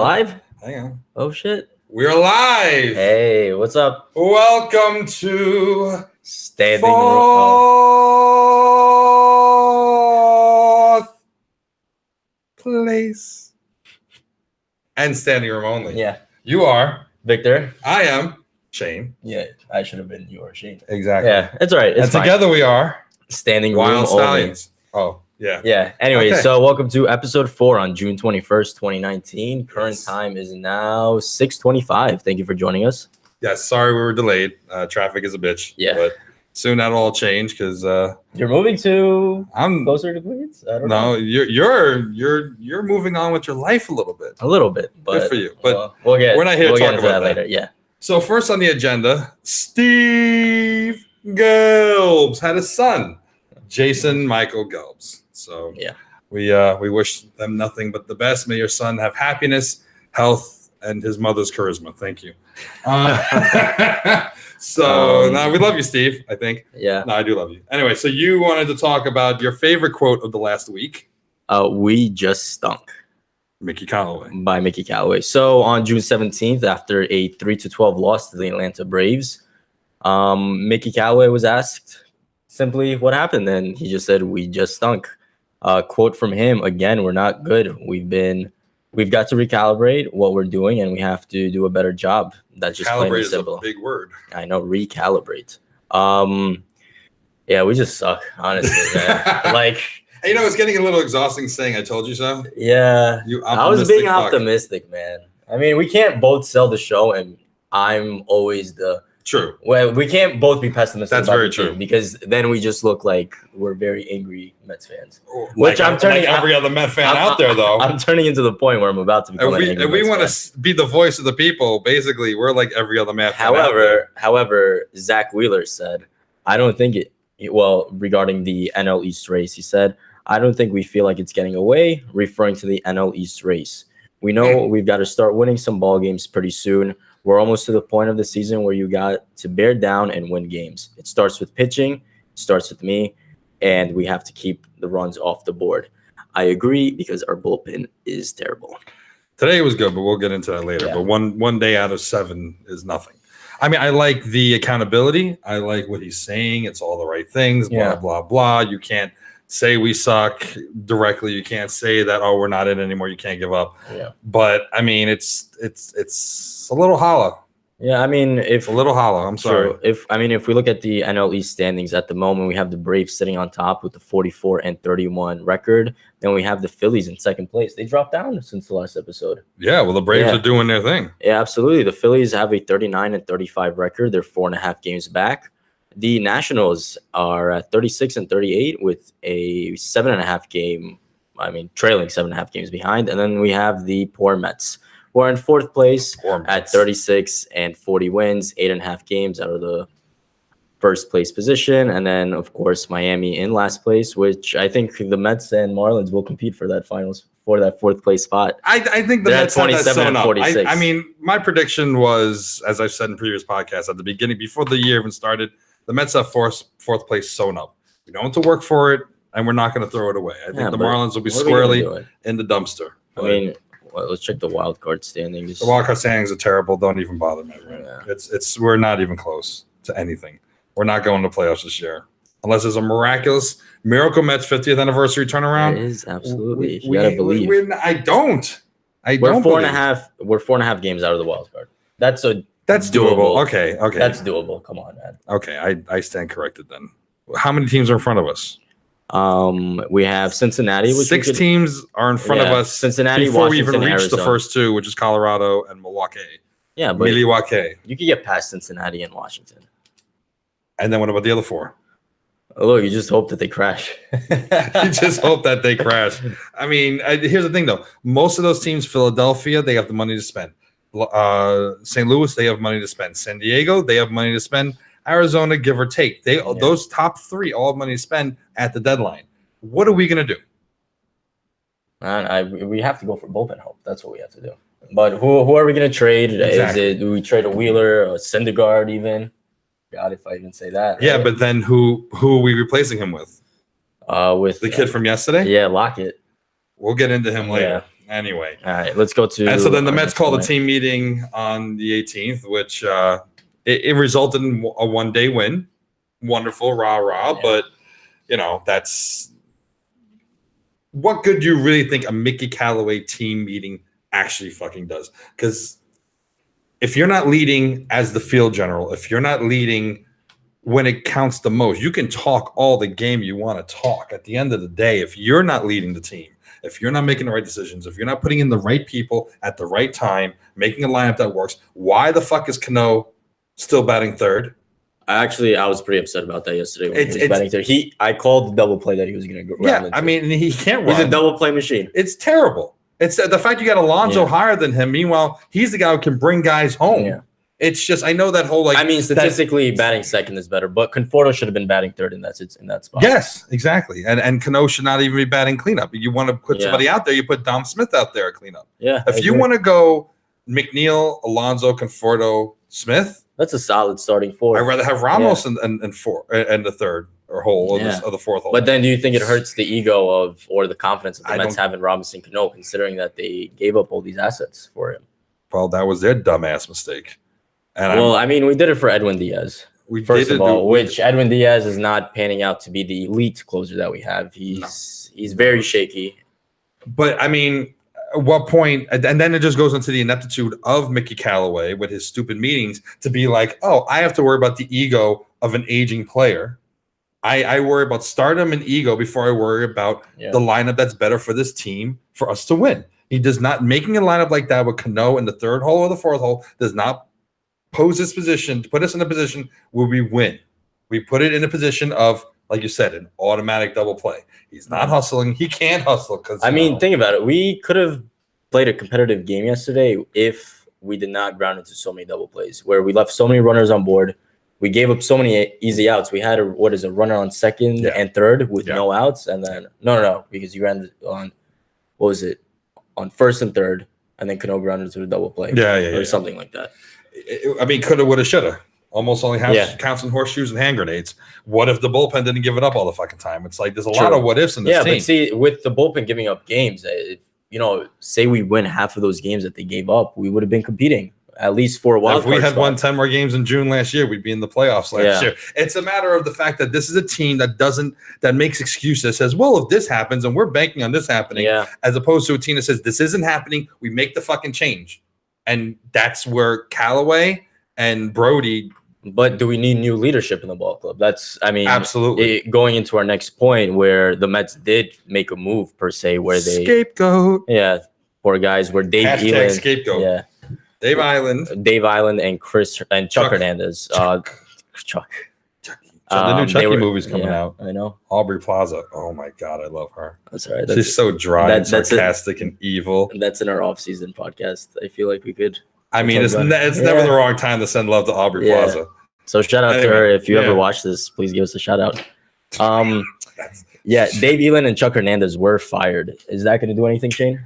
Live? Hang on. Oh, shit. We're live. Hey, what's up? Welcome to Standing fourth place. And standing room only. Yeah. You are. Victor. I am. Sheyne. Yeah, I should have been you or Sheyne. Exactly. Yeah, it's all right. It's and fine. Together we are. Standing Wild room Stallions. only. Oh, yeah. Yeah. Anyway, Okay. So welcome to episode 4 on June 21st, 2019. Current time is now 6:25. Thank you for joining us. Yes, sorry we were delayed. Traffic is a bitch. Yeah. But soon that'll all change because you're moving to I'm closer to Queens? I don't know. No, you're moving on with your life a little bit. A little bit, but good for you. But we're not here to talk about that later. Yeah. So first on the agenda, Steve Gelbs had a son, Jason Michael Gelbs. So yeah, we wish them nothing but the best. May your son have happiness, health, and his mother's charisma. Thank you. No, we love you, Steve. I think. Yeah. No, I do love you. Anyway, so you wanted to talk about your favorite quote of the last week. We just stunk. Mickey Callaway. By Mickey Callaway. So on June 17th, after a 3-12 loss to the Atlanta Braves, Mickey Callaway was asked simply what happened, and he just said, "We just stunk." Quote from him again: "We're not good. We've got to recalibrate what we're doing, and we have to do a better job." That's just plain and simple. Calibrate is a big word. I know, recalibrate. Yeah, we just suck, honestly, man. Like. You know, it's getting a little exhausting saying "I told you so." Yeah, I was being optimistic, man. I mean, we can't both sell the show, and I'm always the true. Well, we can't both be pessimistic. That's very true. Because then we just look like we're very angry Mets fans. Which I'm turning every other Met fan out there, though. I'm turning into the point where I'm about to become an angry Mets fan. We want to be the voice of the people. Basically, we're like every other Met fan. However, Zach Wheeler said, "I don't think it." Well, regarding the NL East race, he said, "I don't think we feel like it's getting away," referring to the NL East race. "We know we've got to start winning some ball games pretty soon. We're almost to the point of the season where you got to bear down and win games. It starts with pitching, it starts with me, and we have to keep the runs off the board." I agree because our bullpen is terrible. Today was good, but we'll get into that later. Yeah. But one day out of 7 is nothing. I mean, I like the accountability. I like what he's saying. It's all the right things, blah, blah, blah. You can't say we suck directly. You can't say that, "Oh, we're not in anymore. You can't give up." Yeah. But I mean, it's a little hollow. Yeah, I mean, it's a little hollow. I'm sorry. If we look at the NL East standings at the moment, we have the Braves sitting on top with the 44-31 record. Then we have the Phillies in second place. They dropped down since the last episode. Yeah, well, the Braves are doing their thing. Yeah, absolutely. The Phillies have a 39-35 record. They're 4.5 games back. The Nationals are at 36-38 with a 7.5 game. I mean, trailing 7.5 games behind. And then we have the poor Mets. We're in fourth place at 36 and 40 wins, 8.5 games out of the first place position. And then, of course, Miami in last place, which I think the Mets and Marlins will compete for that fourth place spot. I think the Mets 27 and 46. I mean, my prediction was, as I've said in previous podcasts, at the beginning, before the year even started, the Mets have fourth place sewn up. We don't have to work for it, and we're not going to throw it away. I think the Marlins will be squarely in the dumpster. I mean, let's check the wild card standings. The wild card standings are terrible. Don't even bother me. Right? Yeah. We're not even close to anything. We're not going to playoffs this year unless there's a miraculous miracle Mets 50th anniversary turnaround. It is absolutely. You gotta believe. I don't. We're 4.5. We're 4.5 games out of the wild card. That's doable. Okay. That's doable. Come on, man. Okay, I stand corrected then. How many teams are in front of us? We have Cincinnati. Which 6 teams are in front of us. Cincinnati, before Washington, we even reach Arizona. the first 2, which is Colorado and Milwaukee. Yeah, but Milwaukee. You could get past Cincinnati and Washington. And then what about the other 4? Oh, look, you just hope that they crash. You just hope that they crash. I mean, here's the thing, though. Most of those teams, Philadelphia, they have the money to spend. St. Louis, they have money to spend. San Diego, they have money to spend. Arizona, give or take. Those top 3 all have money to spend at the deadline. What are we going to do? Man, we have to go for bullpen help. That's what we have to do. But who are we going to trade? Exactly. Do we trade a Wheeler, a Syndergaard even? God, if I even say that. Right? Yeah, but then who are we replacing him with? With the kid from yesterday? Yeah, Lockett. We'll get into him later. Anyway. All right, let's go to. And so then the our Mets next called a point. team meeting on the 18th, which it resulted in a one-day win. Wonderful, rah-rah. Yeah. But, that's – what good do you really think a Mickey Callaway team meeting actually fucking does? Because if you're not leading as the field general, if you're not leading when it counts the most, you can talk all the game you want to talk. At the end of the day, if you're not leading the team, if you're not making the right decisions, if you're not putting in the right people at the right time, making a lineup that works, why the fuck is Cano still batting third? I was pretty upset about that yesterday when he was batting third. I called the double play that he was going to go. Yeah, I mean, he can't run. He's a double play machine. It's terrible. It's the fact you got Alonso higher than him. Meanwhile, he's the guy who can bring guys home. Yeah. It's just, I know that whole statistically batting second is better, but Conforto should have been batting third in that spot. Yes, exactly. And Cano should not even be batting cleanup. You want to put somebody out there, you put Dom Smith out there at cleanup. Yeah. If you want to go McNeil, Alonso, Conforto, Smith, that's a solid starting four. I'd rather have Ramos in the third or hole or the fourth hole. But then do you think it hurts the ego or the confidence of the Mets having Robinson Cano, considering that they gave up all these assets for him? Well, that was their dumbass mistake. And we did it for Edwin Diaz. Which Edwin Diaz is not panning out to be the elite closer that we have. He's very shaky. But I mean, at what point? And then it just goes into the ineptitude of Mickey Callaway with his stupid meetings to be like, oh, I have to worry about the ego of an aging player. I worry about stardom and ego before I worry about the lineup that's better for this team for us to win. He does not making a lineup like that with Cano in the third hole or the fourth hole does not pose this position to put us in a position where we win. We put it in a position of, like you said, an automatic double play. He's not hustling. He can't hustle because think about it. We could have played a competitive game yesterday if we did not ground into so many double plays, where we left so many runners on board. We gave up so many easy outs. We had a runner on second and third with no outs, and then no, because you ran on on first and third, and then Cano grounded to the double play, or something like that. I mean, coulda, woulda, shoulda. Almost only counts in horseshoes and hand grenades. What if the bullpen didn't give it up all the fucking time? It's like there's a lot of what ifs in this team. But see, with the bullpen giving up games, say we win half of those games that they gave up, we would have been competing at least for a while. If we had won 10 more games in June last year, we'd be in the playoffs last year. It's a matter of the fact that this is a team that makes excuses, says, well, if this happens and we're banking on this happening, as opposed to a team that says this isn't happening, we make the fucking change. And that's where Callaway and Brody. But do we need new leadership in the ball club? Absolutely going into our next point, where the Mets did make a move per se, where they scapegoat. Yeah, poor guys. Where Dave Elan, scapegoat. Yeah, Dave Island and Chuck Hernandez. Chuck. The new Chucky movie's coming out. I know. Aubrey Plaza. Oh my God, I love her. That's all right. She's so dry and sarcastic and evil. That's in our off-season podcast. I feel like we could. I mean, it's never the wrong time to send love to Aubrey Plaza. So shout out to her. If you ever watch this, please give us a shout out. Dave Elan and Chuck Hernandez were fired. Is that going to do anything, Shane?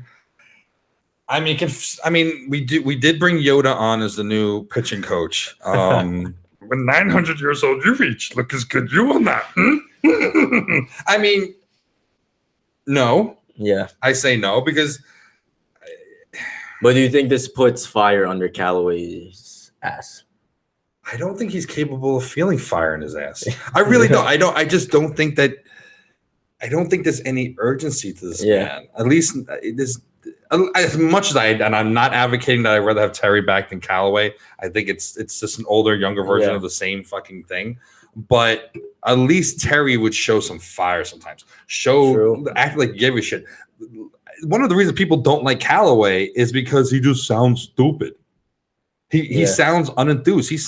I mean, we did bring Yoda on as the new pitching coach. When 900 years old you reach, look as good you will not. I mean, no. Yeah. I say no because. But do you think this puts fire under Callaway's ass? I don't think he's capable of feeling fire in his ass. I really don't. I just don't think that. I don't think there's any urgency to this man. At least there's. As much as I'm not advocating that I'd rather have Terry back than Callaway. I think it's just an older, younger version of the same fucking thing. But at least Terry would show some fire sometimes. Act like he gave a shit. One of the reasons people don't like Callaway is because he just sounds stupid. He sounds unenthused. He's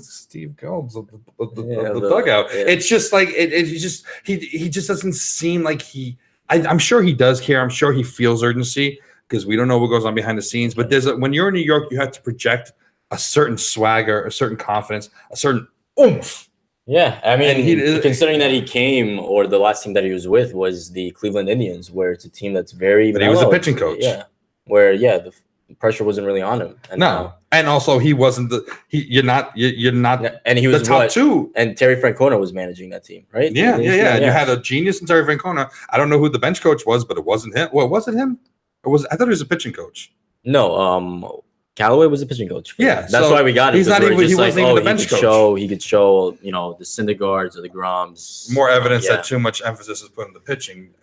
Steve Gomes of the dugout. Yeah. It's just like he just doesn't seem like he. I'm sure he does care. I'm sure he feels urgency because we don't know what goes on behind the scenes. But when you're in New York, you have to project a certain swagger, a certain confidence, a certain oomph. Yeah, I mean, considering that he came, or the last team that he was with was the Cleveland Indians, where it's a team that's very. But he was a pitching coach. Yeah, where the pressure wasn't really on him. And also he wasn't you're not. And he was the top two. And Terry Francona was managing that team, right? Yeah. You had a genius in Terry Francona. I don't know who the bench coach was, but it wasn't him. Well, was it him? I thought he was a pitching coach. No, Callaway was a pitching coach. Yeah, that's why we got him. He's not even. He wasn't even the bench coach. He could show, the Syndergaards or the Groms. More evidence that too much emphasis is put on the pitching.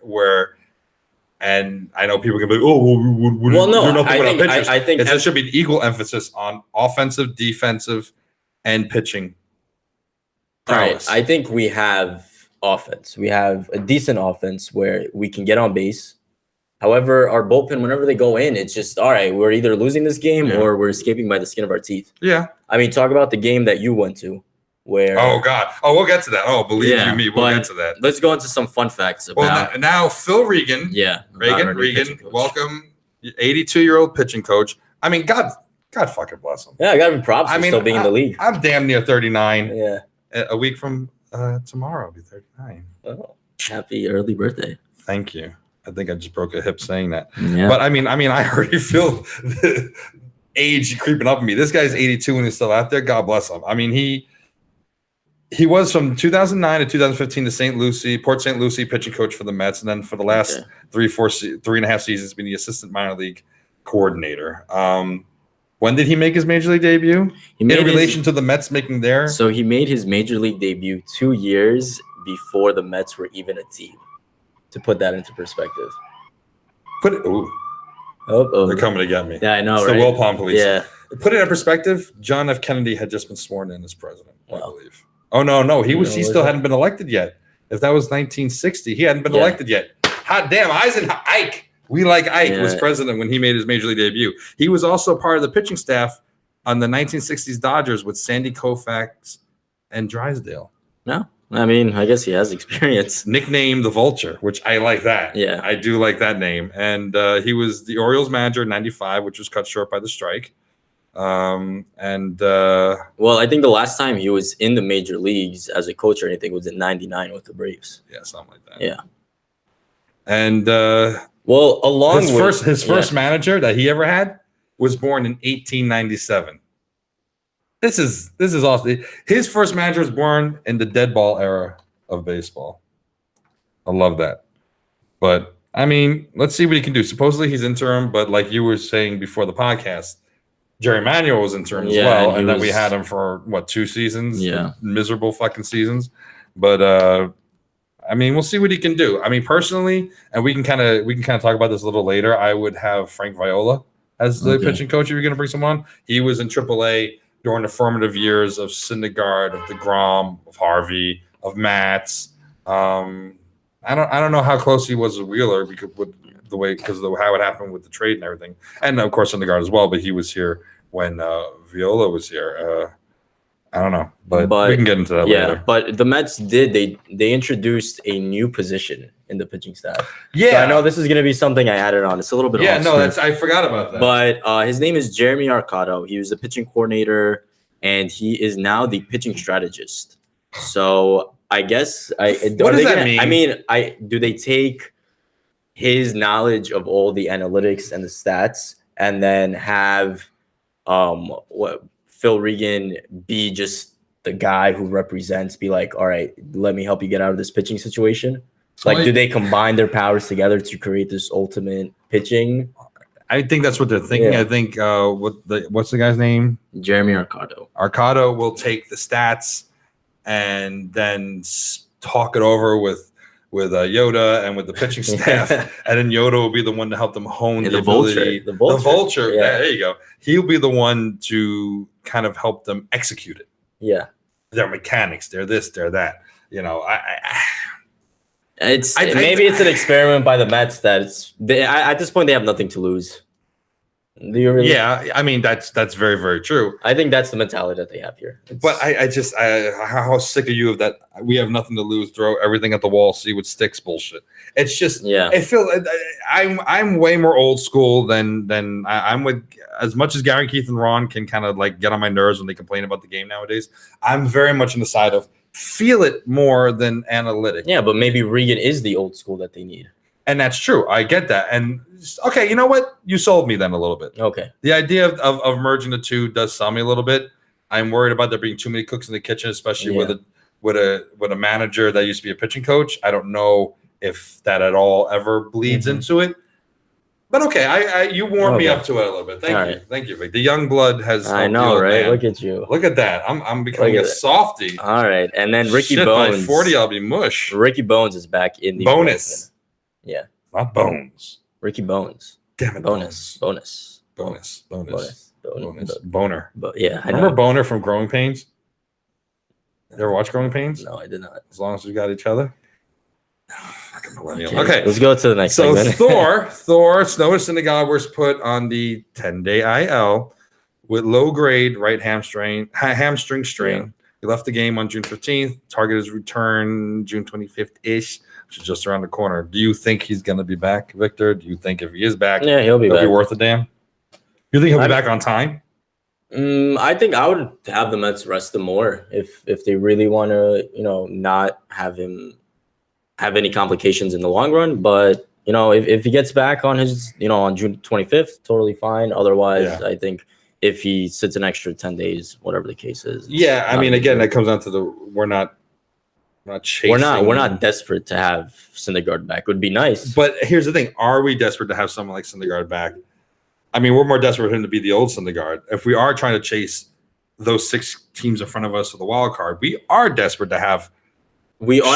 And I know people can be like, "Oh, well, no, I think there should be an equal emphasis on offensive, defensive, and pitching. All right, I think we have offense. We have a decent offense where we can get on base. However, our bullpen, whenever they go in, it's just, all right, we're either losing this game or we're escaping by the skin of our teeth. Yeah. I mean, talk about the game that you went to where... Oh, God. Oh, we'll get to that. Oh, believe you me, we'll get to that. Let's go into some fun facts about... Well, now Phil Regan. Yeah. Regan, welcome. 82-year-old pitching coach. I mean, God fucking bless him. Yeah, I got to be props for still being in the league. I'm damn near 39. Yeah. A week from tomorrow, I'll be 39. Oh, happy early birthday. Thank you. I think I just broke a hip saying that. Yeah. But I mean, I already feel the age creeping up on me. This guy's 82 and he's still out there. God bless him. I mean, he was from 2009 to 2015 to Port St. Lucie pitching coach for the Mets, and then for the last 3.5 seasons, been the assistant minor league coordinator. When did he make his major league debut? In relation to the Mets making theirs? So he made his major league debut 2 years before the Mets were even a team. To put that into perspective. They're coming to get me. Yeah, I know, it's right? The Wilpon police. Yeah. Put it in perspective, John F. Kennedy had just been sworn in as president, I believe. Oh, no. He still hadn't been elected yet. If that was 1960, he hadn't been elected yet. Hot damn, Ike. We like Ike was president when he made his major league debut. He was also part of the pitching staff on the 1960s Dodgers with Sandy Koufax and Drysdale. No. I mean, I guess he has experience. Nicknamed the Vulture, which I like that. Yeah. I do like that name. And he was the Orioles manager in 95, which was cut short by the strike. Well, I think the last time he was in the major leagues as a coach or anything was in 99 with the Braves. Yeah, something like that. Yeah. And his first manager that he ever had was born in 1897. This is awesome. His first manager was born in the dead ball era of baseball. I love that. But I mean, let's see what he can do. Supposedly he's interim, but like you were saying before the podcast, Jerry Manuel was interim as well, and then we had him for 2 seasons? Yeah, miserable fucking seasons. But I mean, we'll see what he can do. I mean, personally, and we can kind of talk about this a little later. I would have Frank Viola as the pitching coach if you're going to bring someone. He was in AAA during the formative years of Syndergaard, of DeGrom, of Harvey, of Matz. I don't know how close he was with Wheeler because of how it happened with the trade and everything, and of course Syndergaard as well. But he was here when Viola was here. I don't know, but we can get into that later. Yeah, but the Mets they introduced a new position in the pitching staff. Yeah, so I know this is going to be something I added on. It's a little bit. I forgot about that. But his name is Jeremy Arcado. He was the pitching coordinator, and he is now the pitching strategist. So I guess what does that mean? I mean, do they take his knowledge of all the analytics and the stats, and then have Phil Regan be just the guy who represents, be like, all right, let me help you get out of this pitching situation? Like, do they combine their powers together to create this ultimate pitching? I think that's what they're thinking. Yeah. I think what's the guy's name? Jeremy Arcado. Arcado will take the stats and then talk it over with Yoda and with the pitching staff, and then Yoda will be the one to help them hone the ability. The vulture. Yeah. There you go. He'll be the one to kind of help them execute it. Yeah. Their mechanics. They're this. They're that. It's an experiment by the Mets that at this point they have nothing to lose. Yeah, I mean that's very, very true. I think that's the mentality that they have here. But how sick are you of that? We have nothing to lose. Throw everything at the wall. See what sticks. Bullshit. It's just I'm way more old school than I'm with. As much as Gary, Keith, and Ron can kind of like get on my nerves when they complain about the game nowadays, I'm very much on the side of feel it more than analytic. Yeah, but maybe Regan is the old school that they need. And that's true. I get that. And okay, you know what? You sold me then a little bit. Okay. The idea of merging the two does sell me a little bit. I'm worried about there being too many cooks in the kitchen, especially with a manager that used to be a pitching coach. I don't know if that at all ever bleeds into it. But okay, you warmed me Okay. up to it a little bit. Thank All you, right. thank you, Vic. The young blood has I helped the know, old right? man. Look at you. Look at that. I'm becoming Look a at that. softie. All right, and then Ricky Shit, Bones. by 40, I'll be mush. Ricky Bones is back in the Bonus. Yeah, Not bones. Ricky Bones. Damn it, Bonus. Bonus. Boner. Yeah, I Remember know. Boner from Growing Pains? You ever watch Growing Pains? No, I did not. As long as we got each other. Fucking millennial. Okay, let's go to the next So segment. Thor, Snow Syndergaard was put on the 10-day IL with low-grade right hamstring strain. Yeah. He left the game on June 15th. Targeted his return June 25th-ish, which is just around the corner. Do you think he's going to be back, Victor? Do you think if he is back, Yeah, he'll be back. be worth a damn? You think he'll be back on time? I think I would have the Mets rest him more if they really want to, not have him have any complications in the long run. But if he gets back on his, on June 25th, totally fine. Otherwise, I think if he sits an extra 10 days, whatever the case is. Yeah, I mean, again, that comes down to we're not chasing. We're not desperate to have Syndergaard back. It would be nice. But here's the thing: are we desperate to have someone like Syndergaard back? I mean, we're more desperate for him to be the old Syndergaard. If we are trying to chase those 6 teams in front of us for the wild card, we are desperate to have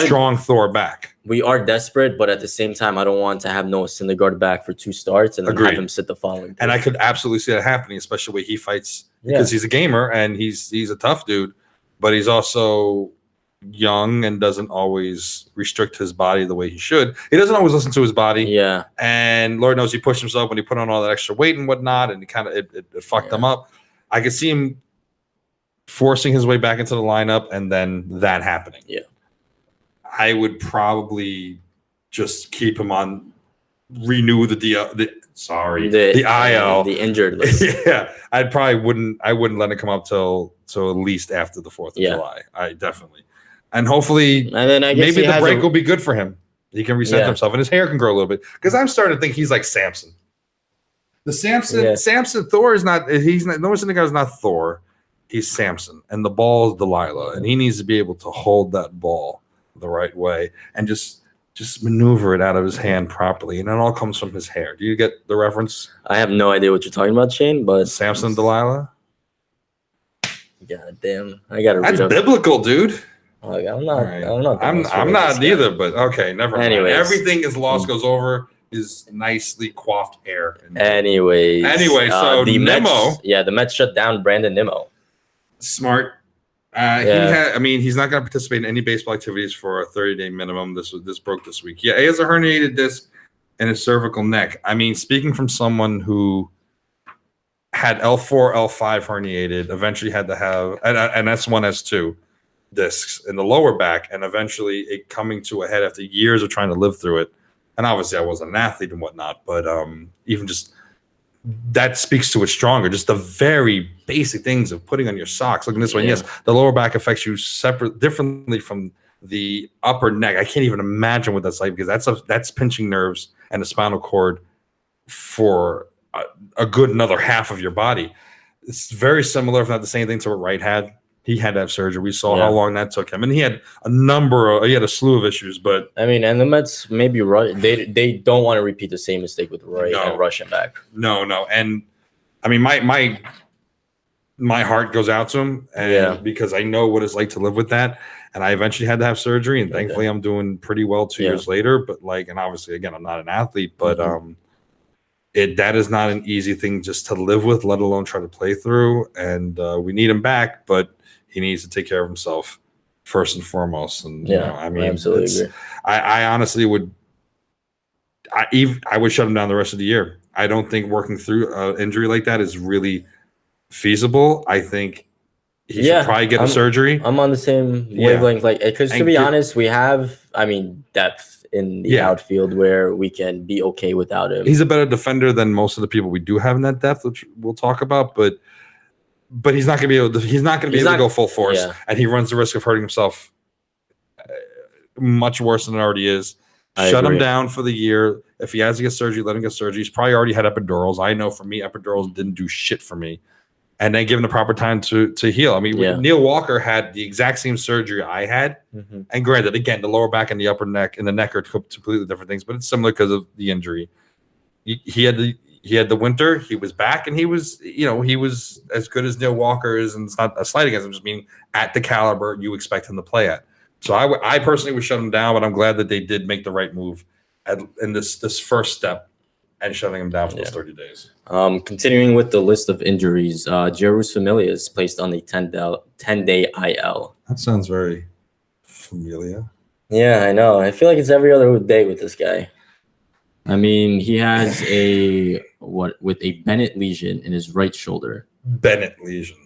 strong Thor back. We are desperate, but at the same time, I don't want to have Noah Syndergaard back for 2 starts and then have him sit the following day. And I could absolutely see that happening, especially the way he fights, because he's a gamer and he's a tough dude, but he's also young and doesn't always restrict his body the way he should. He doesn't always listen to his body. Yeah. And Lord knows he pushed himself when he put on all that extra weight and whatnot, and it fucked him up. I could see him forcing his way back into the lineup and then that happening. Yeah. I would probably just keep him on, renew the IL, the injured list. Yeah, I wouldn't let it come up till at least after the 4th of July. I definitely, and hopefully, and then I guess maybe the break will be good for him. He can reset himself, and his hair can grow a little bit. Because I'm starting to think he's like Samson. The Samson Thor is not. He's not. No one's thinking is not Thor. He's Samson, and the ball is Delilah, and he needs to be able to hold that ball the right way and just maneuver it out of his hand properly, and it all comes from his hair. Do you get the reference? I have no idea what you're talking about, Shane, but Samson and Delilah. God damn, I gotta read. That's biblical, dude. Like, I'm not. I'm not either, but okay, never mind. Anyways. Everything is lost goes over his nicely coiffed hair. Anyway, so the Nimmo, the Mets shut down Brandon Nimmo. Smart. He's not going to participate in any baseball activities for a 30-day minimum. This broke this week. Yeah, he has a herniated disc in his cervical neck. I mean, speaking from someone who had L4, L5 herniated, eventually had to have an S1, S2 discs in the lower back, and eventually it coming to a head after years of trying to live through it. And obviously, I wasn't an athlete and whatnot, but even just that speaks to it stronger. Just the very basic things of putting on your socks. Look at this one. Yes, the lower back affects you differently from the upper neck. I can't even imagine what that's like, because that's pinching nerves and the spinal cord for a good another half of your body. It's very similar, if not the same thing, to what Wright had. He had to have surgery. We saw how long that took him, and he had a slew of issues. But I mean, and the Mets maybe they don't want to repeat the same mistake with Wright and rush him back. No, and I mean my heart goes out to him, and because I know what it's like to live with that. And I eventually had to have surgery, and thankfully I'm doing pretty well 2 years later. But and obviously again, I'm not an athlete, but that is not an easy thing just to live with, let alone try to play through. And we need him back, but he needs to take care of himself first and foremost. And I absolutely agree. I honestly would. I would shut him down the rest of the year. I don't think working through an injury like that is really feasible. I think he should probably get a surgery. I'm on the same wavelength, because to be honest, we have, depth in the outfield where we can be okay without him. He's a better defender than most of the people we do have in that depth, which we'll talk about. But he's not going to be able to. He's not going to be able to go full force, and he runs the risk of hurting himself much worse than it already is. Shut him down for the year. If he has to get surgery, let him get surgery. He's probably already had epidurals. I know for me, epidurals didn't do shit for me. And then give him the proper time to heal. I mean, Neil Walker had the exact same surgery I had. And granted, again, the lower back and the upper neck and the neck are completely different things, but it's similar because of the injury. he had the winter. He was back, and he was as good as Neil Walker is, and it's not a slight against him, just meaning at the caliber you expect him to play at. So I personally would shut him down, but I'm glad that they did make the right move in this first step and shutting him down for those 30 days. Continuing with the list of injuries, Jerus Familia is placed on the 10-day IL. That sounds very familiar. Yeah, I know. I feel like it's every other day with this guy. I mean, he has with a Bennett lesion in his right shoulder. Bennett lesion.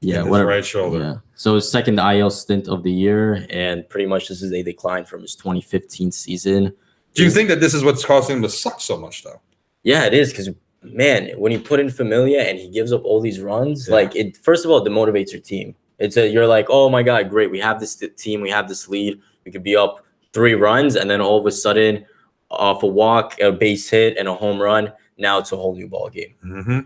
Yeah, in his right shoulder. Yeah. So his second IL stint of the year, and pretty much this is a decline from his 2015 season. Do you think that this is what's causing him to suck so much, though? Yeah, it is, because man, when you put in Familia and he gives up all these runs, like it. First of all, it demotivates your team. You're like, oh my god, great, we have this team, we have this lead, we could be up 3 runs, and then all of a sudden, off a walk, a base hit, and a home run, now it's a whole new ball game. Mm-hmm.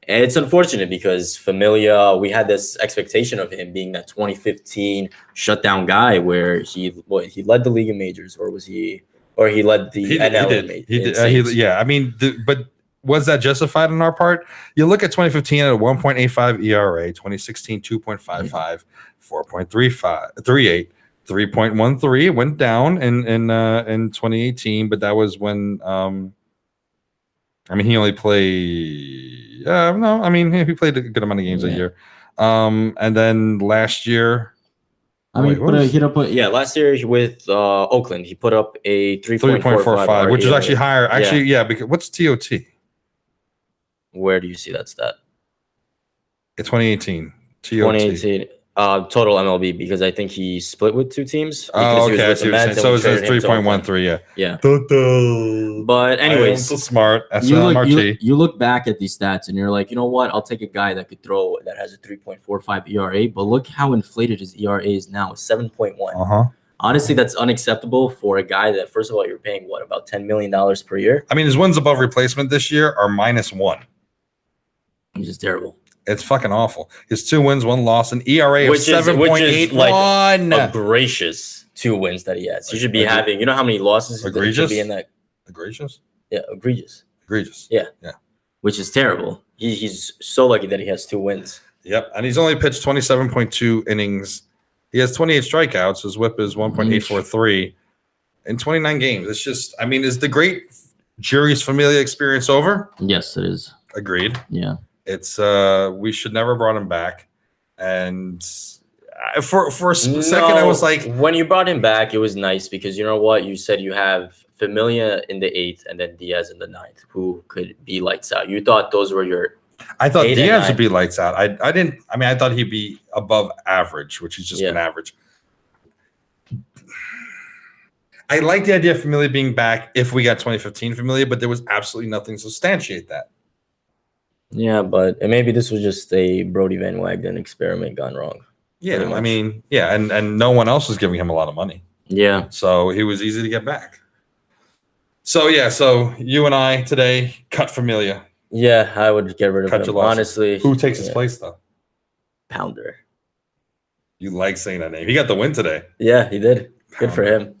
And it's unfortunate because Familia, we had this expectation of him being that 2015 shutdown guy where he led the league in majors, or he led the NL in majors. Yeah, I mean, but was that justified on our part? You look at 2015 at a 1.85 ERA, 2016 2.55, 4.38, 3.13. It went down in 2018, but that was when he only played. He played a good amount of games a year. And then last year, last year with Oakland, he put up a 3.45, which is actually higher. Actually, because what's TOT? Where do you see that stat? It's 2018. TOT. 2018. Total MLB, because I think he split with 2 teams. Oh, okay. I see what you're saying. So it's 3.13, yeah. Total. But anyways, I'm so smart. You look back at these stats and you're like, you know what? I'll take a guy that could throw that has a 3.45 ERA. But look how inflated his ERA is now, 7.1. Honestly, that's unacceptable for a guy that, first of all, you're paying about $10 million per year. I mean, his wins above replacement this year are -1. Which is terrible. It's fucking awful. His 2 wins, 1 loss, an ERA of 7.81. Like a gracious 2 wins that he has. He should be having. You know how many losses egregious? Should be in that? Egregious? Yeah, egregious. Yeah. Which is terrible. He's so lucky that he has 2 wins. Yep, and he's only pitched 27.2 innings. He has 28 strikeouts. His WHIP is 1.843 in 29 games. It's just, is the great Jerus Familia experience over? Yes, it is. Agreed. Yeah. It's we should never brought him back, and for a second I was like, when you brought him back, it was nice because you know what, you said you have Familia in the 8th and then Diaz in the 9th, who could be lights out. You thought those were your. I thought Diaz would be lights out. I didn't. I thought he'd be above average, which he's just been average. I like the idea of Familia being back if we got 2015 Familia, but there was absolutely nothing to substantiate that. Yeah, but maybe this was just a Brody Van Wagenen experiment gone wrong. Yeah, and no one else was giving him a lot of money. Yeah. So he was easy to get back. So you and I today cut Familia. Yeah, I would get rid of him. Honestly. Who takes his place though? Pounder. You like saying that name. He got the win today. Yeah, he did. Good for him.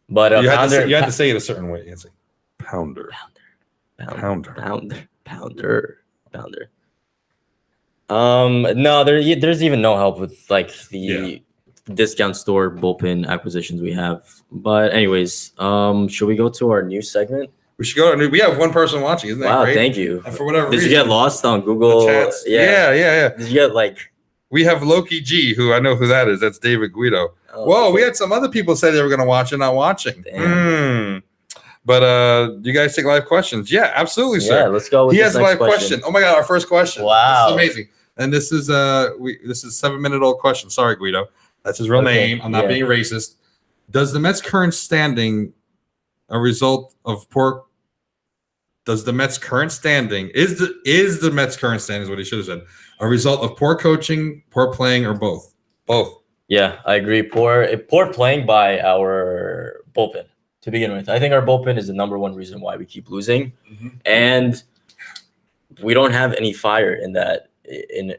But you had to say it a certain way. You say Pounder. No, there's even no help with like the discount store bullpen acquisitions we have. But anyways, should we go to our news segment? We should go. We have 1 person watching. Isn't that great? Thank you. And for whatever reason, did you get lost on Google? Yeah. Did you get We have Loki G, who I know who that is. That's David Guido. Oh, whoa, we had some other people say they were going to watch and not watching. But you guys take live questions? Yeah, absolutely, sir. Yeah, let's go with He has a live question. Oh my god, our first question. Wow. This is amazing. And this is a 7-minute-old question. Sorry, Guido. That's his real name. I'm not being racist. Does the Mets' current standing a result of poor is the Mets' current standing is what he should have said, a result of poor coaching, poor playing, or both? Both. Yeah, I agree. Poor playing by our bullpen. To begin with, I think our bullpen is the number 1 reason why we keep losing, and we don't have any fire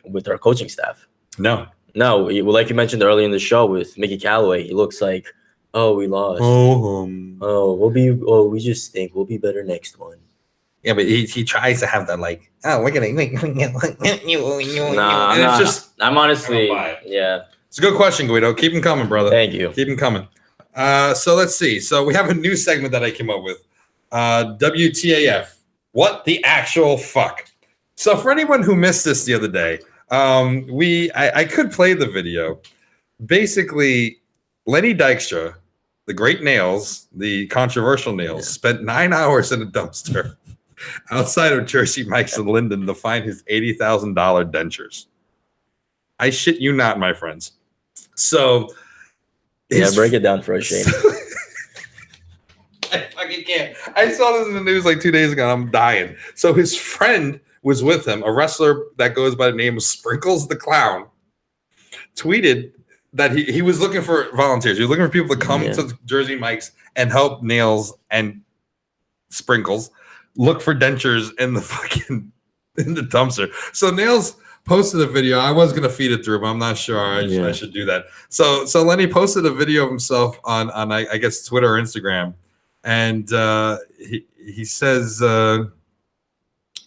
with our coaching staff. No. Like you mentioned earlier in the show with Mickey Callaway, he looks like, we lost. We just stink. We'll be better next one. Yeah, but he tries to have that like, oh, look at it. Nah, And it's just, I'm honestly, I don't buy it. yeah. It's a good question, Guido. Keep them coming, brother. Thank you. Keep them coming. So let's see. So we have a new segment that I came up with. WTAF. What the actual fuck? So for anyone who missed this the other day, I could play the video. Basically, Lenny Dykstra, the great Nails, the controversial Nails, spent 9 hours in a dumpster outside of Jersey Mike's in Linden to find his $80,000 dentures. I shit you not, my friends. So, break it down for us, Shane. I fucking can't. I saw this in the news like 2 days ago. And I'm dying. So his friend was with him, a wrestler that goes by the name of Sprinkles the Clown, tweeted that he was looking for volunteers. He was looking for people to come to Jersey Mike's and help Nails and Sprinkles look for dentures in the dumpster. So Nails posted a video. I was gonna feed it through, but I'm not sure. I should do that. So Lenny posted a video of himself on I guess Twitter or Instagram, and he says, "Oh,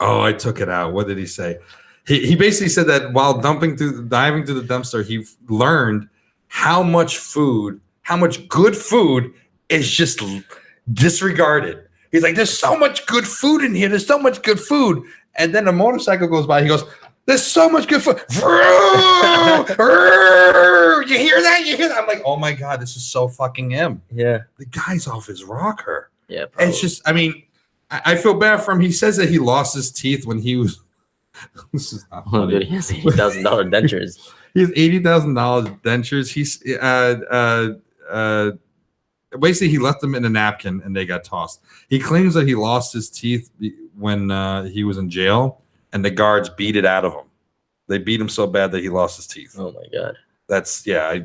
I took it out." What did he say? He basically said that while diving through the dumpster, he learned how much good food is just disregarded. He's like, "There's so much good food in here. There's so much good food." And then a motorcycle goes by. He goes, "There's so much good food." You hear that? You hear that? I'm like, oh my God, this is so fucking him. Yeah. The guy's off his rocker. Yeah. Probably. It's just, I mean, I feel bad for him. He says that he lost his teeth when he was. This is not funny. Dude, he has $80,000 dentures. He has $80,000 dentures. He's basically he left them in a napkin and they got tossed. He claims that he lost his teeth when he was in jail, and the guards beat it out of him. They beat him so bad that he lost his teeth. Oh my God. That's yeah.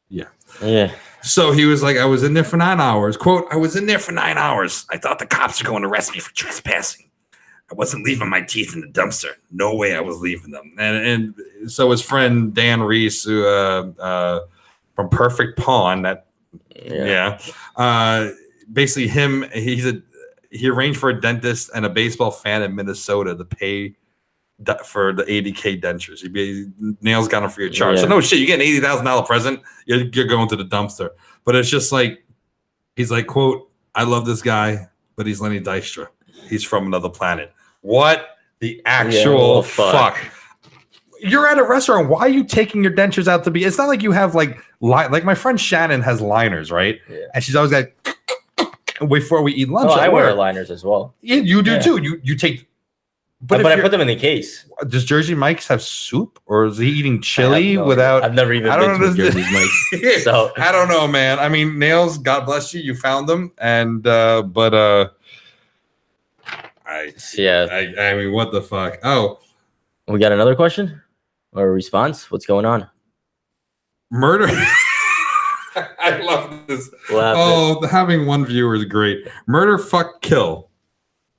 Yeah. So he was like, I was in there for 9 hours. Quote, I was in there for 9 hours. I thought the cops were going to arrest me for trespassing. I wasn't leaving my teeth in the dumpster. No way I was leaving them. And so his friend Dan Reese, who from Perfect Pawn, basically he arranged for a dentist and a baseball fan in Minnesota to pay for the $80K dentures. Nails got him for your charge. So no shit, you get an $80,000 present, you're going to the dumpster. But it's just like, he's like, quote, I love this guy, but he's Lenny Dykstra. He's from another planet. What the actual fuck? You're at a restaurant. Why are you taking your dentures out to be? It's not like you have like my friend Shannon has liners, right? Yeah. And she's always like, before we eat lunch. Oh, I wear liners as well. Yeah, you do too. You take. But I put them in the case. Does Jersey Mike's have soup, or is he eating chili without? I've never even been to Jersey Mike's. So I don't know, man. I mean, Nails, God bless you. You found them, and I mean, what the fuck? Oh, we got another question or a response? What's going on? Murder. I love this. Having one viewer is great. Murder, fuck, kill.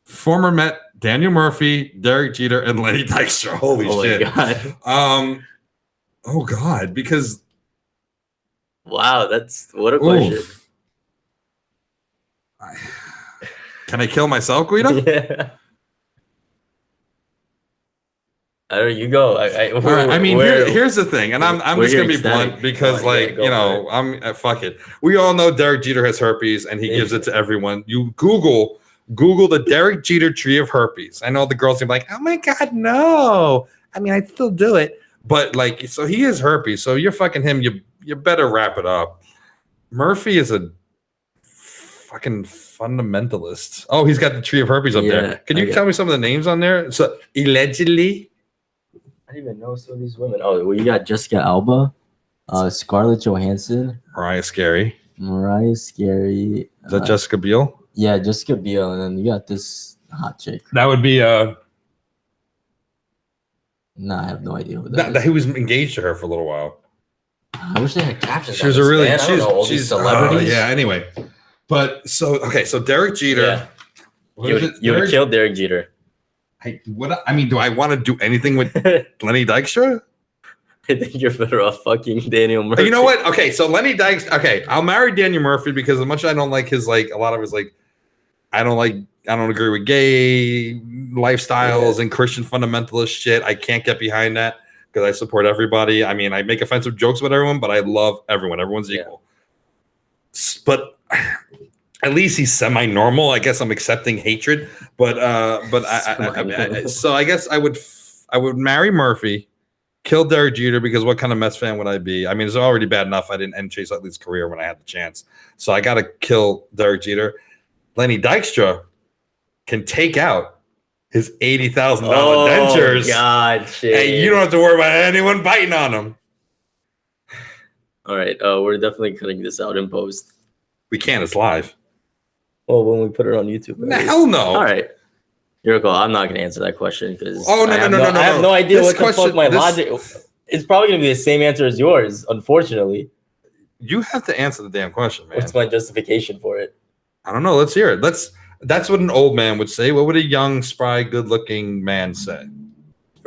Former Met Daniel Murphy, Derek Jeter, and Lenny Dykstra. Holy shit! God. Oh God, because. Wow, that's what a question. Can I kill myself, Guido? Yeah. I don't know, you go. Here's the thing, and I'm just gonna be blunt because, fuck it. We all know Derek Jeter has herpes, and he gives it to everyone. You Google the Derek Jeter tree of herpes. I know the girls are like, oh my God, no. I mean, I'd still do it, but like, so he has herpes. So you're fucking him. You better wrap it up. Murphy is a fucking fundamentalist. Oh, he's got the tree of herpes up there. Can you tell me some of the names on there? So allegedly. I didn't even know some of these women. Oh, well, you got Jessica Alba, Scarlett Johansson, Mariah Carey. Is that Jessica Biel? Yeah, Jessica Biel, and then you got this hot chick. That would be No, I have no idea who that is. He was engaged to her for a little while. I wish they had captions. She was a really she's celebrities. Anyway, but so Derek Jeter. Yeah. You would kill Derek Jeter. Do I want to do anything with Lenny Dykstra? I think you're better off fucking Daniel Murphy. You know what? Okay, so Lenny Dykstra. Okay, I'll marry Daniel Murphy because as much as I don't like his a lot of his I don't like I don't agree with gay lifestyles and Christian fundamentalist shit. I can't get behind that because I support everybody. I mean, I make offensive jokes with everyone, but I love everyone. Everyone's equal. But at least he's semi-normal. I guess I'm accepting hatred, but so I guess I would marry Murphy, kill Derek Jeter, because what kind of Mets fan would I be? I mean, it's already bad enough I didn't end Chase Utley's career when I had the chance. So I got to kill Derek Jeter. Lenny Dykstra can take out his $80,000 dentures. God, shit. And you don't have to worry about anyone biting on them. All right, we're definitely cutting this out in post. We can't. It's live. Well, when we put it on YouTube. Hell no. All right. Yurko, I'm not going to answer that question because I have no idea what the fuck my logic. It's probably going to be the same answer as yours, unfortunately. You have to answer the damn question, man. What's my justification for it? I don't know. Let's hear it. That's what an old man would say. What would a young, spry, good-looking man say?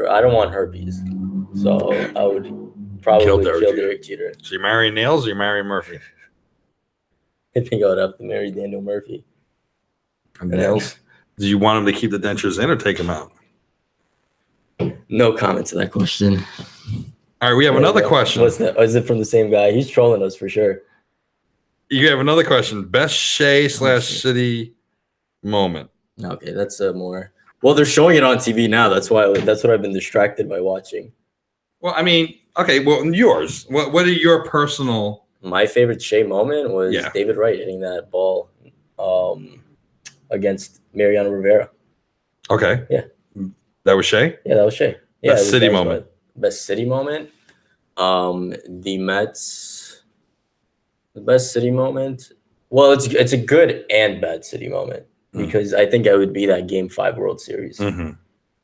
I don't want herpes, so I would probably kill Derek Jeter. So you're marrying Nails or you're marrying Murphy? I think I would have to marry Daniel Murphy. And Nails? Do you want him to keep the dentures in or take them out? No comment to that question. All right, we have another question. What's that? Is it from the same guy? He's trolling us for sure. You have another question. Best Shea/City moment. Okay, that's more. Well, they're showing it on TV now. That's what I've been distracted by watching. Well, I mean, okay. Well, yours. What are your personal? My favorite Shea moment was David Wright hitting that ball against Mariano Rivera. Okay. Yeah. That was Shea? Yeah, that was Shea. Yeah, Best city moment. Best city moment. The Mets. The best city moment. Well, it's a good and bad city moment because I think it would be that Game 5 World Series. Mm-hmm.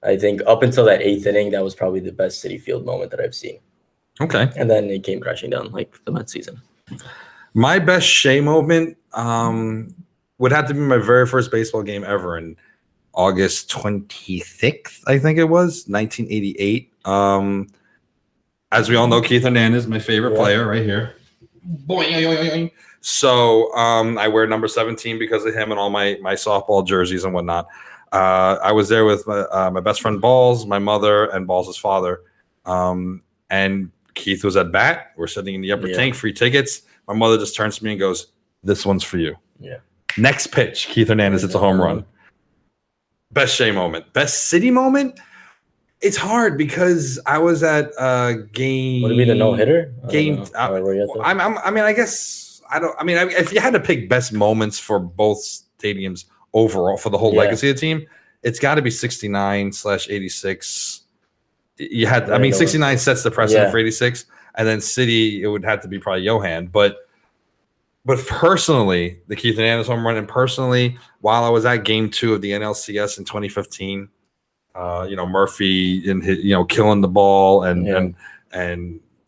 I think up until that 8th inning, that was probably the best Citi Field moment that I've seen. Okay. And then it came crashing down like the Mets season. My best Shea moment would have to be my very first baseball game ever in August 26th, I think it was, 1988. As we all know, Keith Hernandez, my favorite player right here. Boing. So I wear number 17 because of him and all my softball jerseys and whatnot. I was there with my best friend Balls, my mother, and Balls' father. And Keith was at bat. We're sitting in the upper tank, free tickets. My mother just turns to me and goes, "This one's for you." Yeah. Next pitch, Keith Hernandez hits a home run. Best Shea moment. Best city moment? It's hard because I was at game. Would it be the no-hitter? I guess I don't. I mean, if you had to pick best moments for both stadiums overall for the whole legacy of the team, it's got to be 69/86. You had, 69 sets the precedent for 86, and then City, it would have to be probably Johan. But personally, the Keith Hernandez home run, and personally, while I was at Game 2 of the NLCS in 2015, Murphy and killing the ball, and